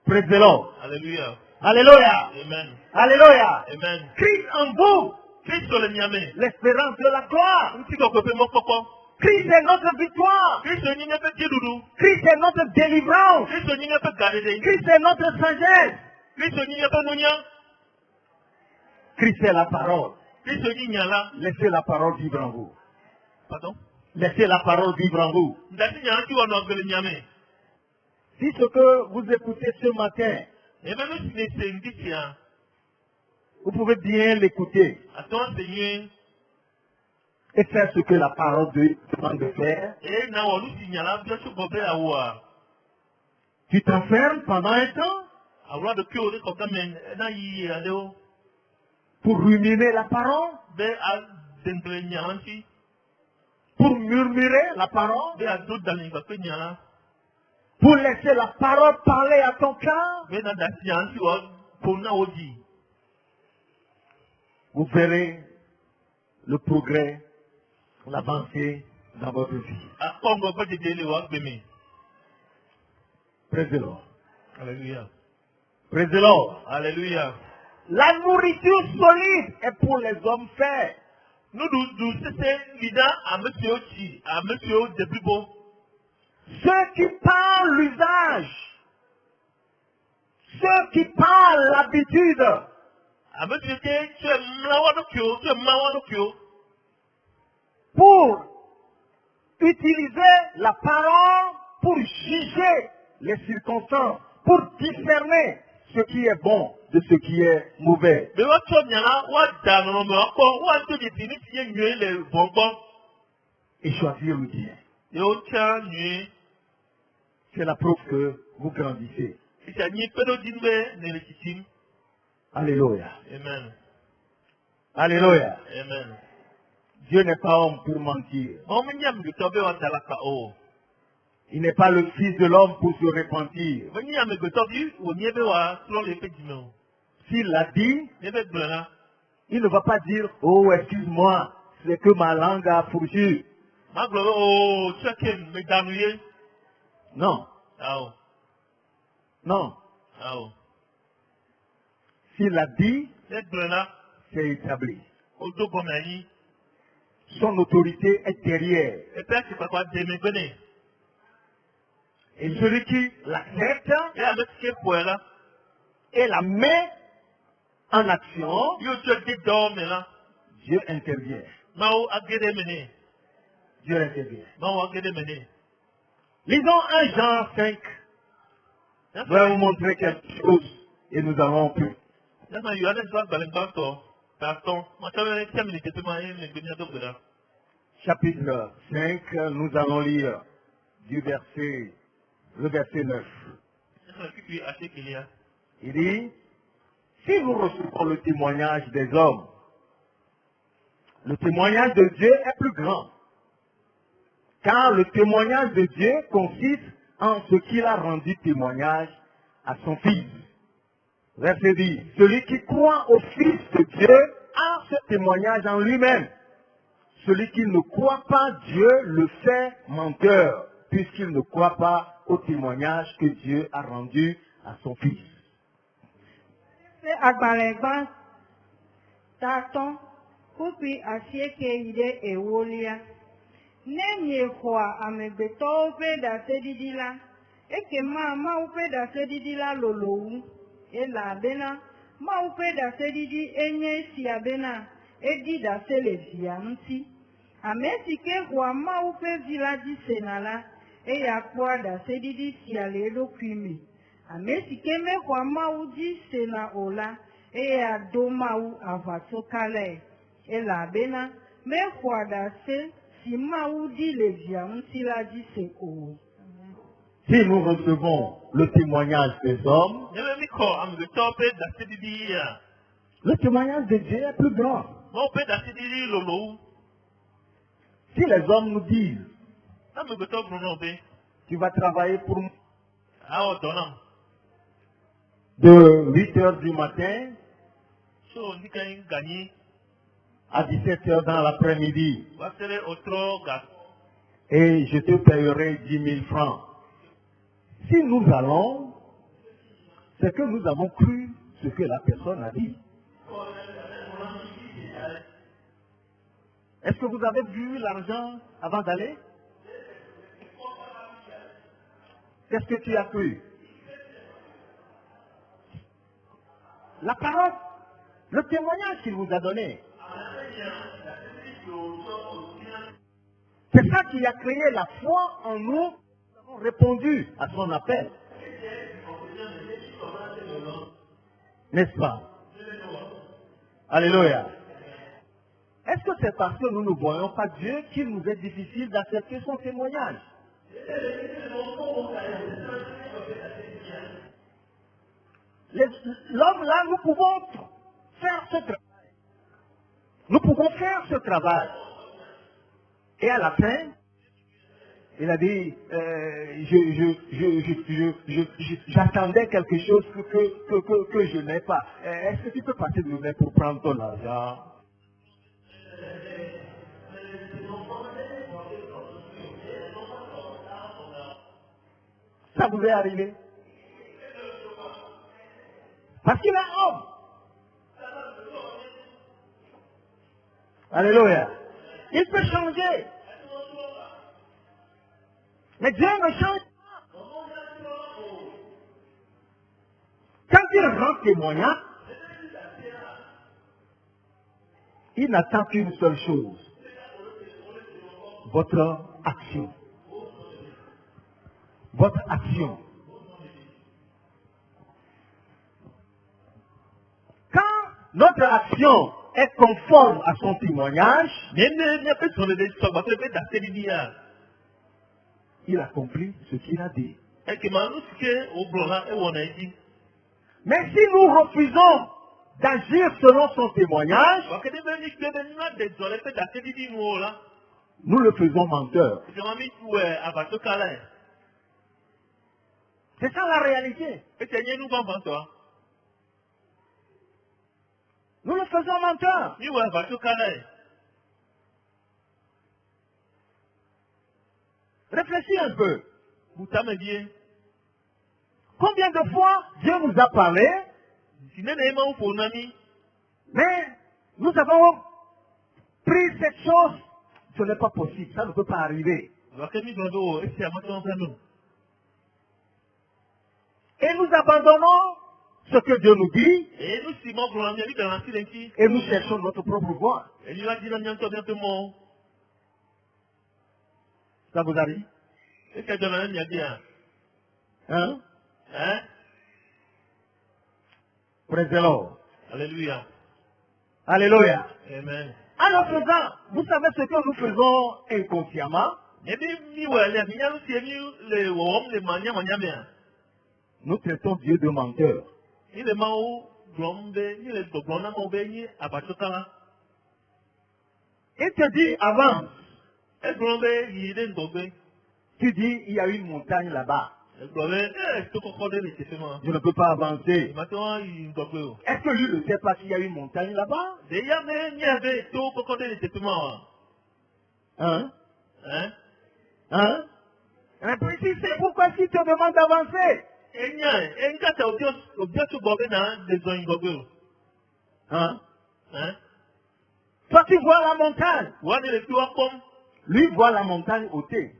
Praise the Lord. Alléluia. Alléluia. Amen. Alléluia. Amen. Christ en vous, Christ le nyame. l'espérance de la gloire. Nti ko pe mo koko. Christ est notre victoire. Kristo ni ne pe jedudu. Christ est notre délivrance. Kristo ni ne pe gadede. Christ est notre sagesse. Kristo ni ne pe nunya. Christ est la parole. Kristo ni nyala. Laissez la parole vivre en vous. Pardon. Laissez la parole vivre en vous. Ndati nyala ki wono gbele nyame. Si ce que vous écoutez ce matin, E me no sine se nditia. vous pouvez bien l'écouter Aton Seigneur. et faire ce que la parole de Dieu demande de faire. E na wo lu si nyala bi so go be awa. Tu t'enfermes pendant un temps Awra de ki o de ko gamen na yi ade o. pour ruminer la parole, Be a dengle nyala nti. pour murmurer la parole, Be a do dalin ba pe nyala. pour laisser la parole parler à ton cœur. Be na dati nyala nti wo po na oji. Vous verrez le progrès, l'avancée dans votre vie. A kongo ba de dele wa gbemi. Praise the Lord. Hallelujah. Praise the Lord. Hallelujah. La nourriture solide est pour les hommes faits. Nous c'est lida à monsieur Chi, à monsieur Debibo. Ceux qui parlent l'usage, ceux qui parlent l'habitude, À monsieur Che, tu es Mlawadokyo, tu es Mawadokyo. pour utiliser la parole pour juger les circonstances, pour discerner ce qui est bon de ce qui est mauvais. Mais what tu as what done, on me encore, what to the finish, you les bonbons. Et choisir le bien. Yo, tiens, nu, C'est la preuve que vous grandissez. il s'est mis peu d'imbe, ne le kitim. Alléluia. Amen. Alléluia. Amen. Dieu n'est pas homme pour mentir. Bon, mignam, du tobe wa talaka o. Il n'est pas le fils de l'homme pour se repentir. Mignam, du tobe, ou niebe wa, selon les petits mots. S'il l'a dit, Niebe blana. il ne va pas dire, oh, excuse-moi, c'est que ma langue a fourchu. Ma gloire, oh, tu as qu'à me danouiller. Non, Ah, oh. non. Ah, oh. S'il l'a dit, Niebe blana. c'est établi. Odo bomani. Son autorité est derrière. Et puis, c'est pas quoi, de me connaître. Et celui qui l'accepte Et avec ce qu'il faut là, et la met en action, il y a des dormes là. Dieu intervient. Mao a guédé mené. Dieu intervient. Mao a guédé mené. Lisons 1 Jean 5. Je vais vous montrer quelque chose et nous allons plus. Là, il y a des gens dans le bateau. Pardon. Moi, ça va être 5 minutes. Tu m'as dit, mais je viens de là. Chapitre 5, nous allons lire le verset 9. Puis, assez qu'il y a. Il dit, si nous recevons le témoignage des hommes, le témoignage de Dieu est plus grand. Car le témoignage de Dieu consiste en ce qu'il a rendu témoignage à son Fils. Verset 10. Celui qui croit au Fils de Dieu a ce témoignage en lui-même. Celui qui ne croit pas Dieu le fait menteur, puisqu'il ne croit pas au témoignage que Dieu a rendu à son Fils. C'est agbalẽgba tatɔ kpukpi asieke yi ɖe ewolia. Ne miexɔa amegbetɔwo ƒe ɖaseɖiɖi la, ekema Mawu ƒe ɖaseɖiɖi la lolo wu. Elabena Mawu ƒe ɖaseɖiɖi enye esia bena eɖi ɖase le via ŋuti. Ame si ke xɔa Mawu ƒe vi la dzi sena la, eya kpɔa ɖaseɖiɖi sia le eɖokui me. Ame si ke mexɔa Mawu dzi sena o la, eya do Mawu aʋatsokalae. Elabena mexɔa ɖase si Mawu ɖi le via ŋuti la dzi se o. Si nous recevons le témoignage des hommes, Never me call, I'm the top of the city. le témoignage de Dieu est plus grand. Mon père de city, Lolo. Si les hommes nous disent, I'm the top of the tu vas travailler pour moi How done. de 8 heures du matin So, you can gagner. à 17 heures dans l'après-midi What's the autre gas? et je te payerai 10 000 francs. Si nous allons, c'est que nous avons cru ce que la personne a dit. Est-ce que vous avez vu l'argent avant d'aller? Qu'est-ce que tu as cru? La parole, le témoignage qu'il vous a donné. C'est ça qui a créé la foi en nous. Nous avons répondu à son appel. N'est-ce pas? Alléluia. Est-ce que c'est parce que nous ne voyons pas Dieu qu'il nous est difficile d'accepter son témoignage? L'homme là, nous pouvons faire ce travail. Nous pouvons faire ce travail. Et à la fin, il a dit, j'attendais quelque chose que je n'ai pas. Est-ce que tu peux passer de main pour prendre ton argent? Ça vous est arrivé? Parce qu'il est homme. Alléluia. Il peut changer. Mais Dieu ne change pas. Quand il rend témoignage, il n'attend qu'une seule chose. Votre action. Votre action. Quand notre action est conforme à son témoignage, il accomplit ce qu'il a dit. Mais si nous refusons d'agir selon son témoignage, nous le faisons menteur. C'est ça la réalité. Nous le faisons menteur. Réfléchis un peu. Combien de fois Dieu nous a parlé, mais nous avons pris cette chose, ce n'est pas possible, ça ne peut pas arriver. Et nous abandonnons ce que Dieu nous dit, et nous cherchons notre propre voie. Ça vous arrive? Hein? Praise the Lord. Alléluia. Alléluia. Amen. Alors faisant, vous savez ce que nous faisons inconsciemment? Nous traitons Dieu de menteur. Il te dit avant. Tu dis, il y a une montagne là-bas. Je ne peux pas avancer. Est-ce que lui ne sait pas qu'il y a une montagne là-bas? Hein? Hein? Et puis si c'est pourquoi si te demande d'avancer? Hein? Toi tu vois la montagne. Lui voit la montagne ôtée.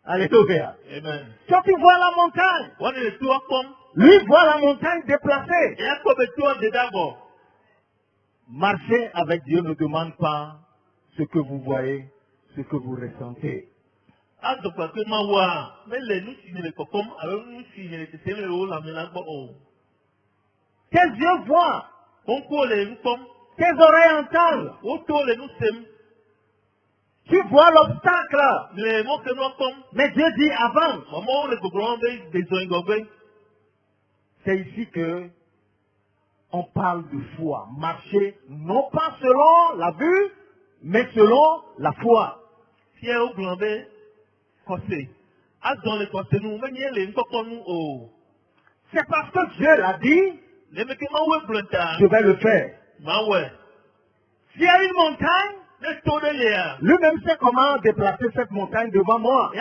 Alléluia. Amen. Toi tu vois la montagne. Lui voit la montagne déplacée. Marcher avec Dieu ne demande pas ce que vous voyez, ce que vous ressentez. Tes yeux voient. Tes oreilles entendent. Tu vois l'obstacle. Mais Dieu dit avance. C'est ici que on parle de foi. Marcher non pas selon la vue, mais selon la foi. C'est parce que Dieu l'a dit, je vais le faire. S'il y a une montagne, lui-même sait comment déplacer cette montagne devant moi.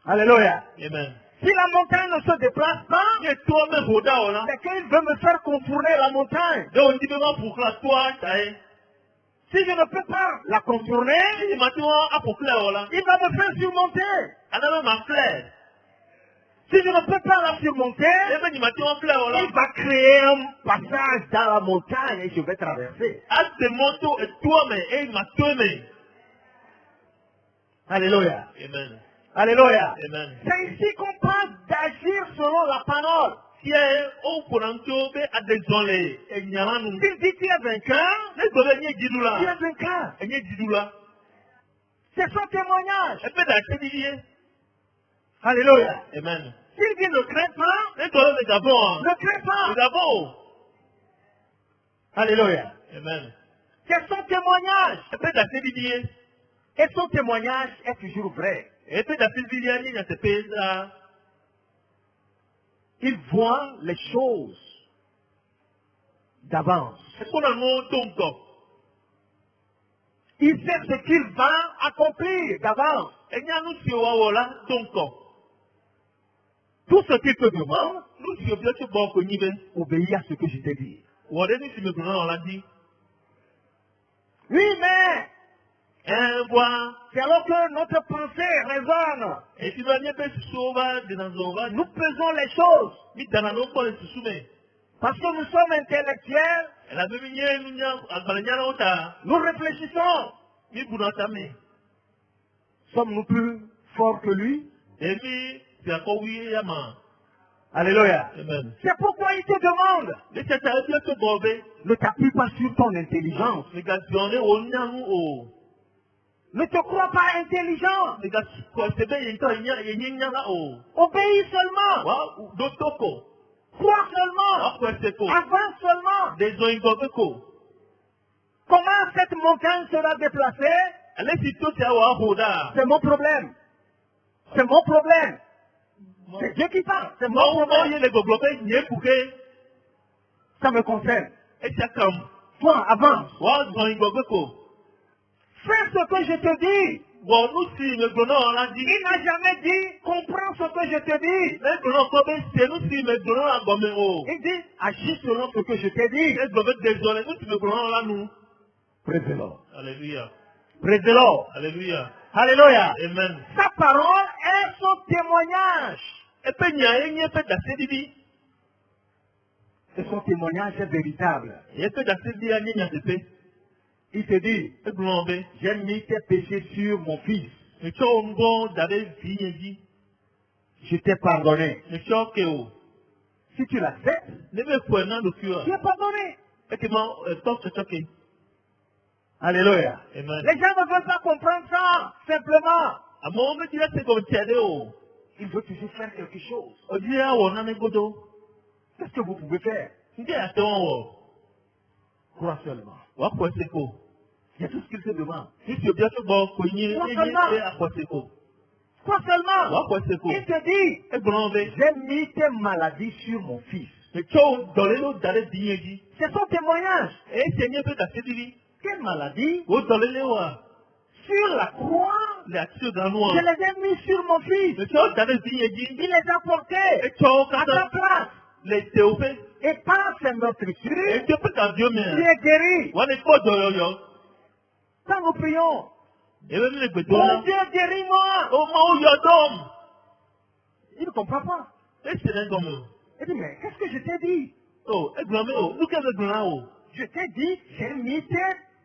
Alléluia. Amen. Si la montagne ne se déplace pas, Nye toi-même, Roda, Ola. c'est qu'il veut me faire contourner la montagne. Donc, on dit vraiment pour que toi, t'ailles. Si je ne peux pas la contourner, Si maintenant, à pour clair, Ola. il va me faire surmonter. On a même un clair. Si je ne peux pas la surmonter, Et ben, il m'a dit en clair, Ola. il va créer un passage dans la montagne et je vais traverser. À tes motos et toi-même, et il m'a tué. Alléluia. Amen. Alléluia. Amen. C'est ici qu'on parle d'agir selon la parole. Si on prend un tour, à désolé, et il y a un nom. S'il dit tu es vainqueur, Les gobernants, ils disent tu es là. vainqueur. Et ils disent là. C'est son témoignage. Et puis, d'acheter, Alléluia. Amen. S'il dit ne crains pas, Les gobernants, c'est d'abord. ne crains pas. C'est d'abord. Alléluia. Amen. C'est son témoignage. Et puis, d'acheter, Et son témoignage est toujours vrai. et puis, d'acheter, il y a ce pays là. Il voit les choses d'avance. C'est pour le nom donc. Il sait ce qu'il va accomplir d'avance. Et il y a nous qui avons là, donc. Tout ce qu'il te demande, Nous qui avons bien tout bon connu, obéis à ce que je t'ai dit. ou on est nous on l'a dit. Oui, mais Un voix. c'est alors que notre pensée résonne. Et si nous avons bien se sauver de nos sauvages, Nous faisons les choses mais dans nos pas se soumettre. parce que nous sommes intellectuels. Et la même manière, nous avons à Nous réfléchissons. nous pour notre main. Sommes-nous plus forts que lui? Et puis, c'est encore oui, Yaman. Alléluia. Amen. C'est pourquoi il te demande. Mais c'est un bien que bobé. Ne t'appuie pas sur ton intelligence. Les gars, on est au Niamou au. Ne te crois pas intelligent. Les gars, quoi, c'est bien, il y a là au. Obéis seulement. Wa, d'autoko. Crois seulement. Wa, quoi, c'est quoi? Avance seulement. Des oingobeko. Comment cette montagne sera déplacée? Allez, si tout est à Wahoda. C'est mon problème. C'est mon problème. C'est Dieu qui parle. C'est mon Moi, il y problème. a les goblopés, il y a pour que. Ça me concerne. Et c'est comme. Toi, avance. Wa, oingobeko. Fais ce que je te dis. Bon, nous, si le grenot, on l'a dit. Il n'a jamais dit, comprends ce que je te dis. Les grenot, comme c'est nous, si le grenot, a gommé au. Il dit, agis selon ce que je t'ai dit. Les goblopés, désolé, nous, si le grenot, là, nous. Praise the Lord. Alléluia. Praise the Lord. Alléluia. Alléluia. Amen. Sa parole est son témoignage. Et puis, il y a un peu d'assez Et son témoignage est véritable. et puis d'assez dit, il y a des Il te dit, et globé. j'ai mis tes péchés sur mon fils. Et tu as un bon d'aller vie dit. Je t'ai pardonné. Et tu as que Si tu l'acceptes, ne me prenant le cœur. tu es pardonné. Et tu m'as toqué. Alléluia. Amen. Les gens ne veulent pas comprendre ça, simplement. À mon moment, tu c'est comme tiens de Il veut toujours faire quelque chose. on dit, on a un godo. Qu'est-ce que vous pouvez faire? Il dit, attends, Crois seulement. on va quoi c'est quoi? C'est tout ce qu'il te demande. Si tu as bien tout bon, cogné, Crois et seulement. à quoi c'est quoi? Crois On va seulement. quoi c'est quoi? Il te dit, Et globé. j'ai mis tes maladies sur mon fils. Et tu as donné l'autre d'aller vie dit. C'est son témoignage. Et c'est un peu d'assez dit. Quelle maladie? Vous donnez les rois. Sur la croix, Les actions dans nous. je les ai mis sur mon fils. Mais tu as d'aller vie dit. Il les a portés Et tu as à ta place. les théophées. Et par ses Et meurtrissures, tu peux t'en Dieu, tu mais. es guéri. On est pas de yo. Quand nous prions, Et même les bétons. mon Dieu, guéris-moi. Au moment où il y a d'hommes. Il ne comprend pas. Et c'est un homme. Il dit, mais qu'est-ce que je t'ai dit? Oh, et glomé, oh. Nous qu'est-ce que nous Je t'ai dit, j'ai mis tes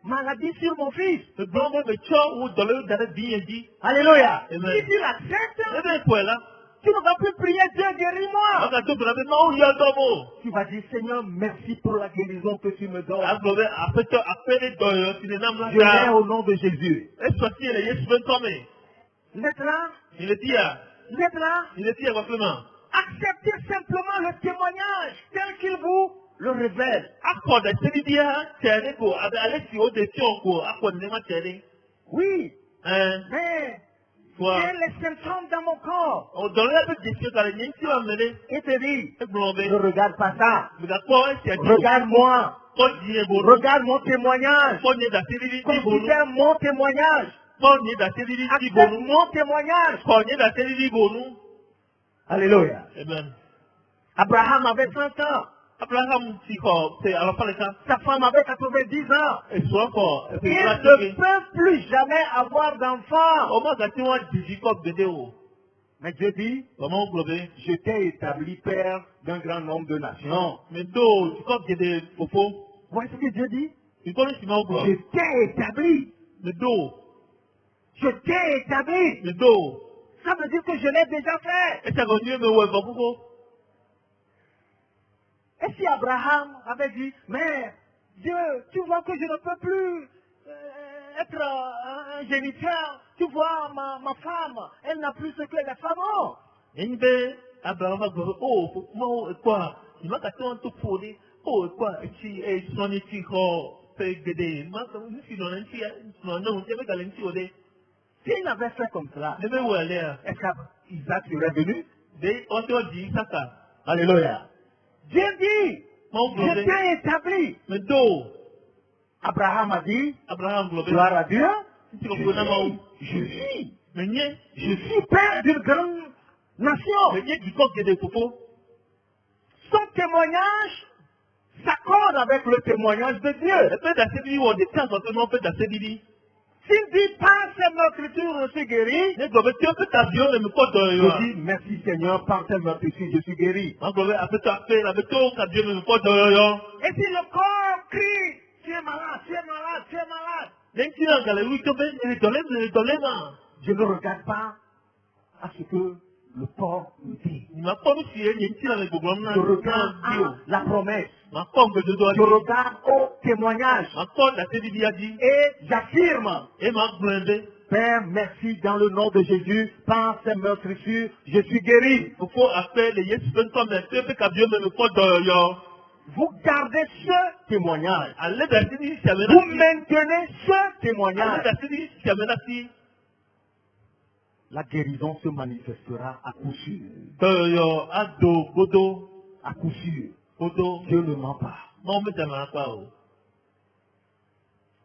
maladies sur mon fils. Le glomé, mais tu as ou dans le d'aller bien dit. Alléluia. Amen. Si tu l'acceptes, Et bien, quoi là? tu ne vas plus prier, Dieu, guéris-moi. On a tout glomé, non, où il y a d'hommes. Tu vas dire, Seigneur, merci pour la guérison que tu me Ah, donnes. glomé, après les doyens, tu les nommes Je l'ai là. au nom de Jésus. Et soit si elle est yes, ben comme. Vous êtes là? Il est dit, Vous êtes là? il est dit, vraiment. Acceptez simplement le témoignage tel qu'il vous le révèle. Accord, c'est dit, tiens, quoi, allez sur des pions, quoi, accord, n'est pas tiens. Oui, Hein, mais quoi. j'ai les symptômes dans mon corps. On donne un peu de choses à la ligne, tu vas mener. Il te dit, Et glomé. ne regarde pas ça. Mais d'accord, c'est dit. Regarde-moi. Pogné, bon. Regarde mon témoignage. Pogné d'assez bon. Considère mon témoignage. Pogné d'assez bon. Accepte mon témoignage. Pogné d'assez bon. Alléluia. Amen. Abraham avait 100 ans. Abraham ti kɔ te alɔfa ɖeka. Sa femme avait 90 ans. Esua kɔ Ils ne peuvent plus jamais avoir d'enfants. Ɔmagati wɔn didi kɔ gbede o. Mais Dieu dit, Ɔmɔ gblɔ be. je t'ai établi père d'un grand nombre de nations. Me do tikɔ gede fofo. Voici ce que Dieu dit. Ikɔni si ma Je gblɔ. t'ai établi. Me do. Je t'ai établi. Me do. Ça veut dire que je l'ai déjà fait. Esa kɔ nyuie me wɔ ɛfɔ koko. Et si Abraham avait dit, mais Dieu, tu vois que je ne peux plus être un géniteur. Tu vois, ma femme, elle n'a plus ce que les femmes ont. Enyi be Abraham va gblɔ be o mawo ekɔa nyima kati wɔn to ƒo ɖi o ekɔa etsi esrɔ̃ni tsi xɔ ƒe gede ma nusi nɔ ne ŋuti nɔ ne ŋuti ebe gale ŋuti o ɖe. S'il avait fait comme cela, Ne be wɔ lea. est-ce qu'Isaac serait venu? De ɔtɔ di Isaka. Alléluia. Dieu dit, Mawo gblɔ je be. t'ai établi. Me do. Abraham a dit, Abraham gblɔ be. gloire à Dieu, Ŋuti kɔ gblɔ na mawo. je suis Me nye père d'une grande nation. me nye dukɔ gede fofo. Son témoignage s'accorde avec le témoignage de Dieu. Eƒe daseɖiɖi wɔ ɖeka sɔsɔ na woƒe daseɖiɖi. S'il dit par ses meurtrissures je suis guéri, Ne gblɔ be tso eƒe tabiwo le mekpɔ dɔyɔyɔa. je dis merci Seigneur, par tes meurtrissures je suis guéri. Ma gblɔ be aƒetɔ aƒe la be tso tabiwo le mekpɔ dɔyɔyɔ. Et si le corps crie, tu es malade, tu es malade, tu es malade, Ne ŋuti la gale wui tso be le dɔlé ma. je ne regarde pas à ce que le corps me dit. Ma kpɔ nu si ye nye ŋuti la le gbɔgblɔm na Je regarde na di o. à la promesse. Ma kpɔ ŋgbedodoa Je dzi. regarde au témoignage. Ma kpɔ daseɖiɖia dzi. Et j'affirme, Eye ma gblɔe be. Père, merci dans le nom de Jésus, par ses meurtrissures, je suis guéri. Fofo aƒe le Yesu ƒe ŋkɔ me tso eƒe kabiwo me mekpɔ dɔyɔyɔ. Vous gardez ce témoignage. Ale daseɖiɖi sia me na Vous si. maintenez ce Ale témoignage. daseɖiɖi sia me na si. La guérison se manifestera à coup sûr. Dɔyɔyɔ ado godo. À coup sûr. Godo. Dieu ne ment pas. Mawo medana akpa o.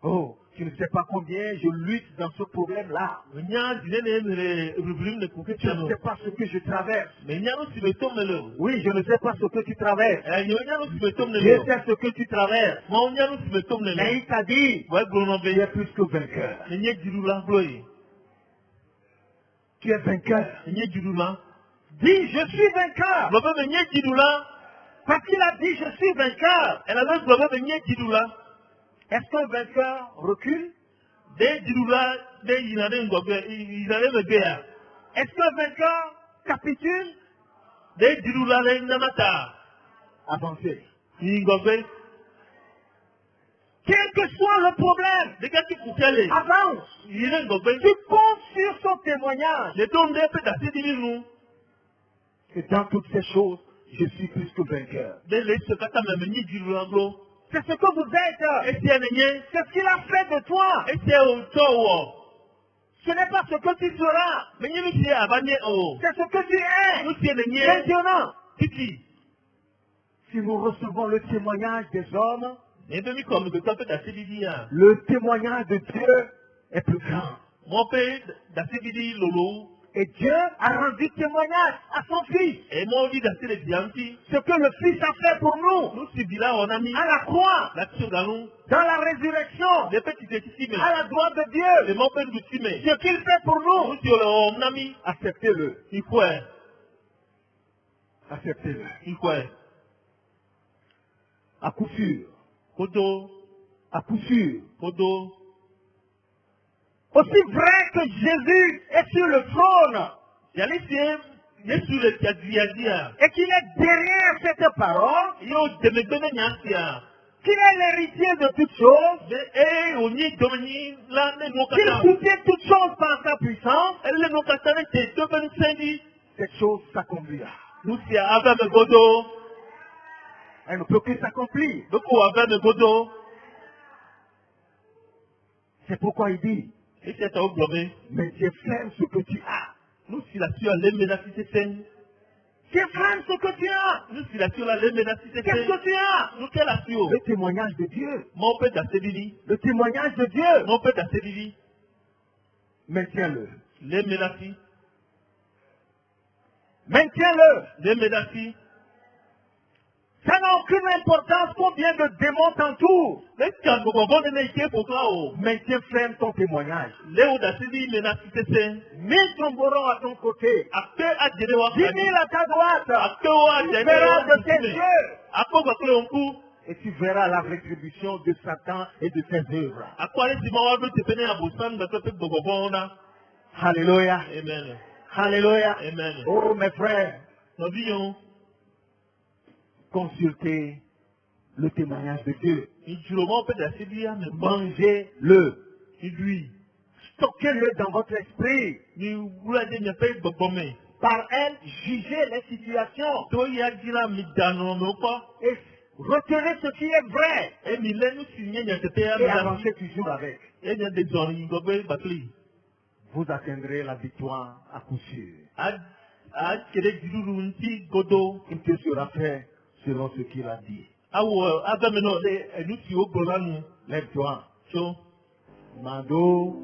Oh, tu ne sais pas combien je lutte dans ce problème-là. Menya dine ne mere rublim ne kuke Je tano. ne sais pas ce que je traverse. Menya no si betom ne le. Oui, je ne sais pas ce que tu traverses. Menya no si betom ne Je le. sais ce que tu traverses. Ma nya no si betom ne Mais le. il t'a dit, Wa gblɔ no tu be. es plus que vainqueur. Menye dziɖu la gblɔ yi. Tu es vainqueur. Menye dziɖu la. Dis, je suis vainqueur. Gblɔ be menye dziɖu la. Parce qu'il a dit, je suis vainqueur. Elabɛ gblɔ be menye dziɖu la. Est-ce qu'un vainqueur recule? De dziɖu la de yina ɖe ŋgɔgbe yina ɖe megbea. Est-ce qu'un vainqueur capitule? De dziɖu la ɖe nana ta. Avancez. Yi ŋgɔgbe. Quel que soit le problème, Ɖeka ti kuke le. avance. Yi ɖe ŋgɔgbe. Tu comptes sur son témoignage. Le to ŋɖe ƒe daseɖiɖi nu. Et dans toutes ces choses, je suis plus que vainqueur. De le se katã me menye dziɖu la gblɔ. C'est ce que vous êtes. Esia nenye. C'est ce qu'il a fait de toi. Esia wòtsɔ wɔ. Ce n'est pas ce que tu seras. Menye nu sie ava nye o. C'est ce que tu es. Nu sie nenye. Maintenant, Titi. si nous recevons le témoignage des hommes, Ne be mi kɔ megbetɔ ƒe daseɖiɖia. le témoignage de Dieu est plus grand. Mɔ ƒe daseɖiɖi lolo. Et Dieu a rendu témoignage à son Fils. Eye mɔwo ɖi dase le via ŋuti. Ce que le Fils a fait pour nous Nu si vi la wɔ na mi. à la croix, La tso ganu. dans la résurrection, Le ƒe titetsitsi me. à la droite de Le Dieu. mɔ ƒe nuɖusi me. Ce qu'il fait pour nous, Nu si wòle wɔwɔm na mi. acceptez-le. Ikɔe. Acceptez-le. Ikɔe. À coup sûr. Kodo. À coup sûr. Kodo. Aussi vrai que Jésus est sur le trône Yali sie Yesu le tiadiadia. et qu'il est derrière cette parole, Yo demegbe ne nya sia. qu'il est l'héritier de toutes choses, De onyi domini la ne nu qu'il kata. soutient toutes choses par sa puissance, Elle nu kata ne te to be nsendi. cette chose s'accomplira. Nu sia ava me godo. Elle ne peut que s'accomplir. Doko ava me godo. C'est pourquoi il dit, Ese ta o gblɔ be. mais j'aime ce que tu as. Nu si la sio le me na si sese. J'aime ce que tu as. Nu si la sio la le me na si Qu'est-ce sese. que tu as? Nu ke la sio. Le témoignage de Dieu. Mɔ ƒe daseɖiɖi. Le témoignage de Dieu. Mɔ ƒe daseɖiɖi. Maintiens-le. Le me na si. Maintiens-le. de Médassi. Ça n'a aucune importance combien de démons t'entourent. Mais quand vous avez une équipe pour toi, Maintiens ferme ton témoignage. Léo Dassidi, Médassi, c'est Mets ton boron à ton côté. acteur à Généwa. 10 000 à ta droite. Acteur à Tu verras de tes Généwa. yeux. À quoi va créer un coup? Et tu verras la rétribution de Satan et de ses œuvres. À quoi les dimanches vont te pénétrer à Boussan, mais peut-être que vous avez. Alléluia. Amen. Alléluia. Amen. Oh mes frères, Nous vivons. consultez le témoignage de Dieu. Il dit le mot peut Dassidi, mais bon, Mangez-le. il lui. Stockez-le dans votre esprit. Ni wula de ne fait bobomé. Par elle, jugez les situations. To ya dira mi dano me quoi? Et retenez ce qui est vrai. Et mi lenu signé nya te ya Et mi avancez toujours avec. et nya de zoni ngobe batli. Vous atteindrez la victoire à coup sûr. A kere diruru nti godo. Il te sera fait selon ce qu'il a dit. Awo agameno de enu ti o golanu. Lève-toi. So Mando.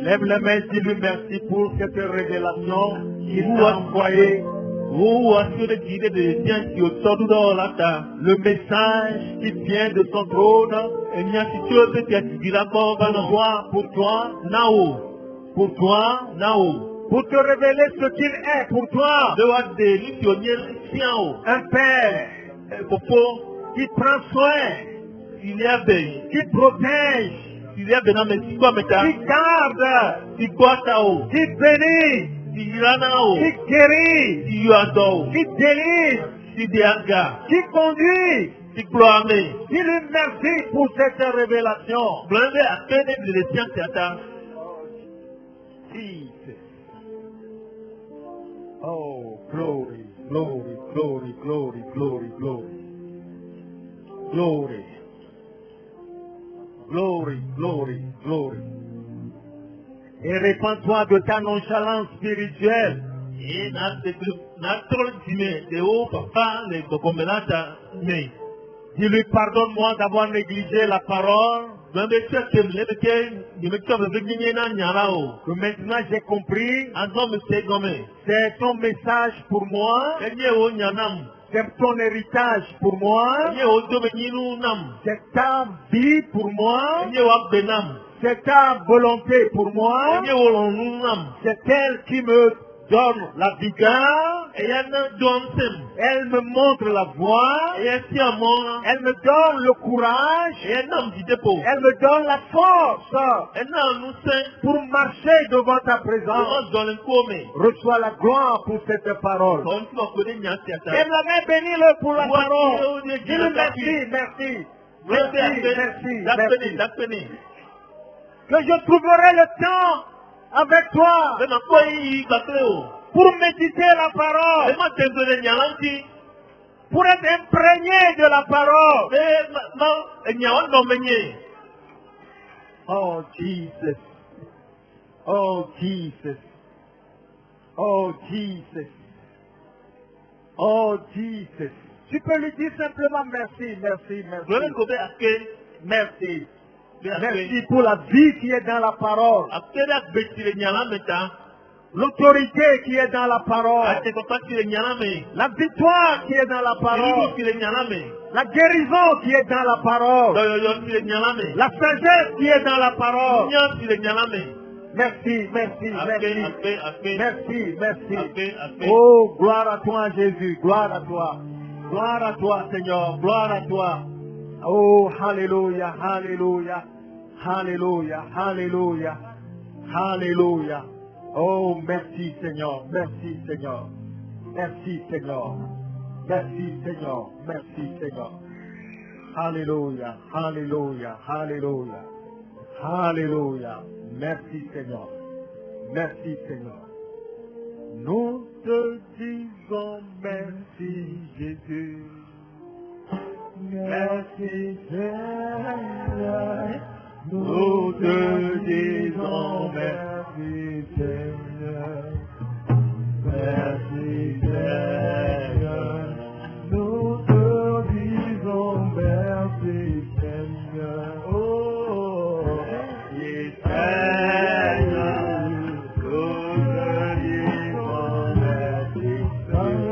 Lève les mains, dis-lui merci pour cette révélation qu'il a envoyée. Le message qui vient de son trône. Pour te révéler ce qu'il est pour toi. Un père qui prend soin, qui protège, qui garde, qui bénit, qui guérit, qui délivre, qui conduit. Dis-lui merci pour cette révélation. Jesus. Oh, glory, glory, glory, glory, glory, glory. Glory. Glory, glory, glory. Et répands-toi de ta nonchalance spirituelle. Dis-lui pardonne-moi d'avoir négligé la parole. Que maintenant j'ai compris. C'est ton message pour moi. C'est ton héritage pour moi. C'est ta vie pour moi. C'est ta volonté pour moi. C'est elle qui me donne la vigueur. Elle me montre la voie. Elle me donne le courage. Elle me donne la force pour marcher devant ta présence. Reçois la gloire pour cette parole. Lève la main, bénis-le pour la parole. Dis-le merci, merci. Merci. Que je trouverai le temps avec toi pour méditer la parole, pour être imprégné de la parole. Oh Jesus, oh Jesus, oh Jesus, oh Jesus. Tu peux lui dire simplement merci, merci, merci. Merci. Merci pour la vie qui est dans la parole. L'autorité qui est dans la parole. La victoire qui est dans la parole. La guérison qui est dans la parole. La sagesse qui est dans la parole. Merci, merci, merci. Merci. Oh, gloire à toi Jésus, gloire à toi. Gloire à toi Seigneur, gloire à toi. Oh, hallelujah, hallelujah, hallelujah, hallelujah, hallelujah. Oh, merci Seigneur, merci Seigneur, merci Seigneur, merci Seigneur, merci Seigneur. Hallelujah, hallelujah, hallelujah, hallelujah. Merci Seigneur, merci Seigneur. Nous te disons merci Jésus. Merci Seigneur, nous te disons merci Seigneur. Merci Seigneur, nous te disons merci Seigneur. Oh, merci Seigneur, nous te disons merci Seigneur.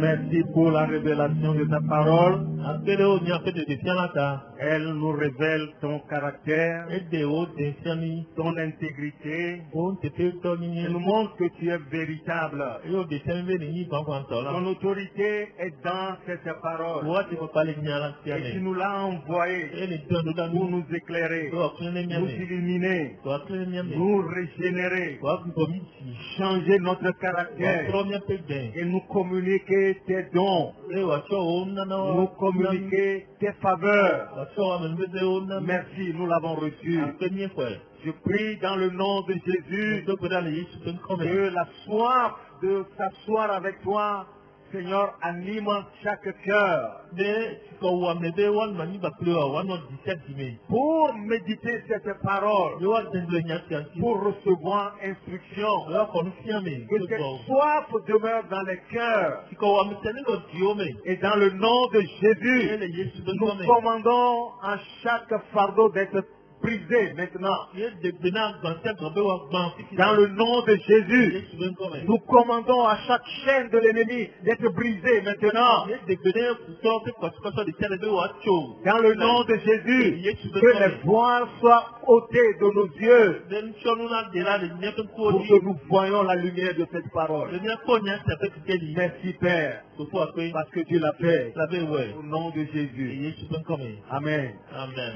Merci pour la révélation de ta parole. Akele o ni afete de fianata. Elle nous révèle ton caractère, Ede o de fiani. ton intégrité. O tete to ni. Elle nous montre que tu es véritable. Yo de fianve ni pankwan tola. Ton autorité est dans cette parole. Wa te papa le nyala Et tu tiane. nous l'as envoyé Ele tondo da pour nu. nous éclairer, To akele nous miame. illuminer, To akele miame. nous régénérer, To akumpomichi. changer notre Wa caractère tro mia pegden. et nous communiquer tes dons, E wa cho o nana o. nous communiquer tes faveurs. Wa cho wa menbeze o nana. Merci, nous l'avons reçu. Akele kwe. Je prie dans le nom de Jésus To peda le Yesu ben kome. que la soif de s'asseoir avec toi, Seigneur, anime chaque cœur De ko wa mebe wan mani ba pleu wa no 17 dime. pour méditer cette parole, Yo wa dendle nya tianti. pour recevoir instruction. Yo ko no fiame. Que cette soif demeure dans les cœurs. Si ko wa mtene no diome. Et dans le nom de Jésus, Ele Yesu ben nous kome. commandons à chaque fardeau d'être brisé maintenant. Ye de bena gantia gobe wa gban. Dans le nom de Jésus, Yesu ben kome. nous commandons à chaque chaîne de l'ennemi d'être brisée maintenant. Ye de bena kuto ke koskoso de tiane be wa cho. Dans le nom de Jésus, que les voiles soient ôtés de nos yeux Den chonu na de la de nya pe ko pour di. que nous voyions la lumière de cette Le parole. nya ko nya se pe ke di. Merci Père, Ko fo ape. parce que tu l'as fait. Sabe we. Au nom de Jésus. Yesu ben kome. Amen. Amen.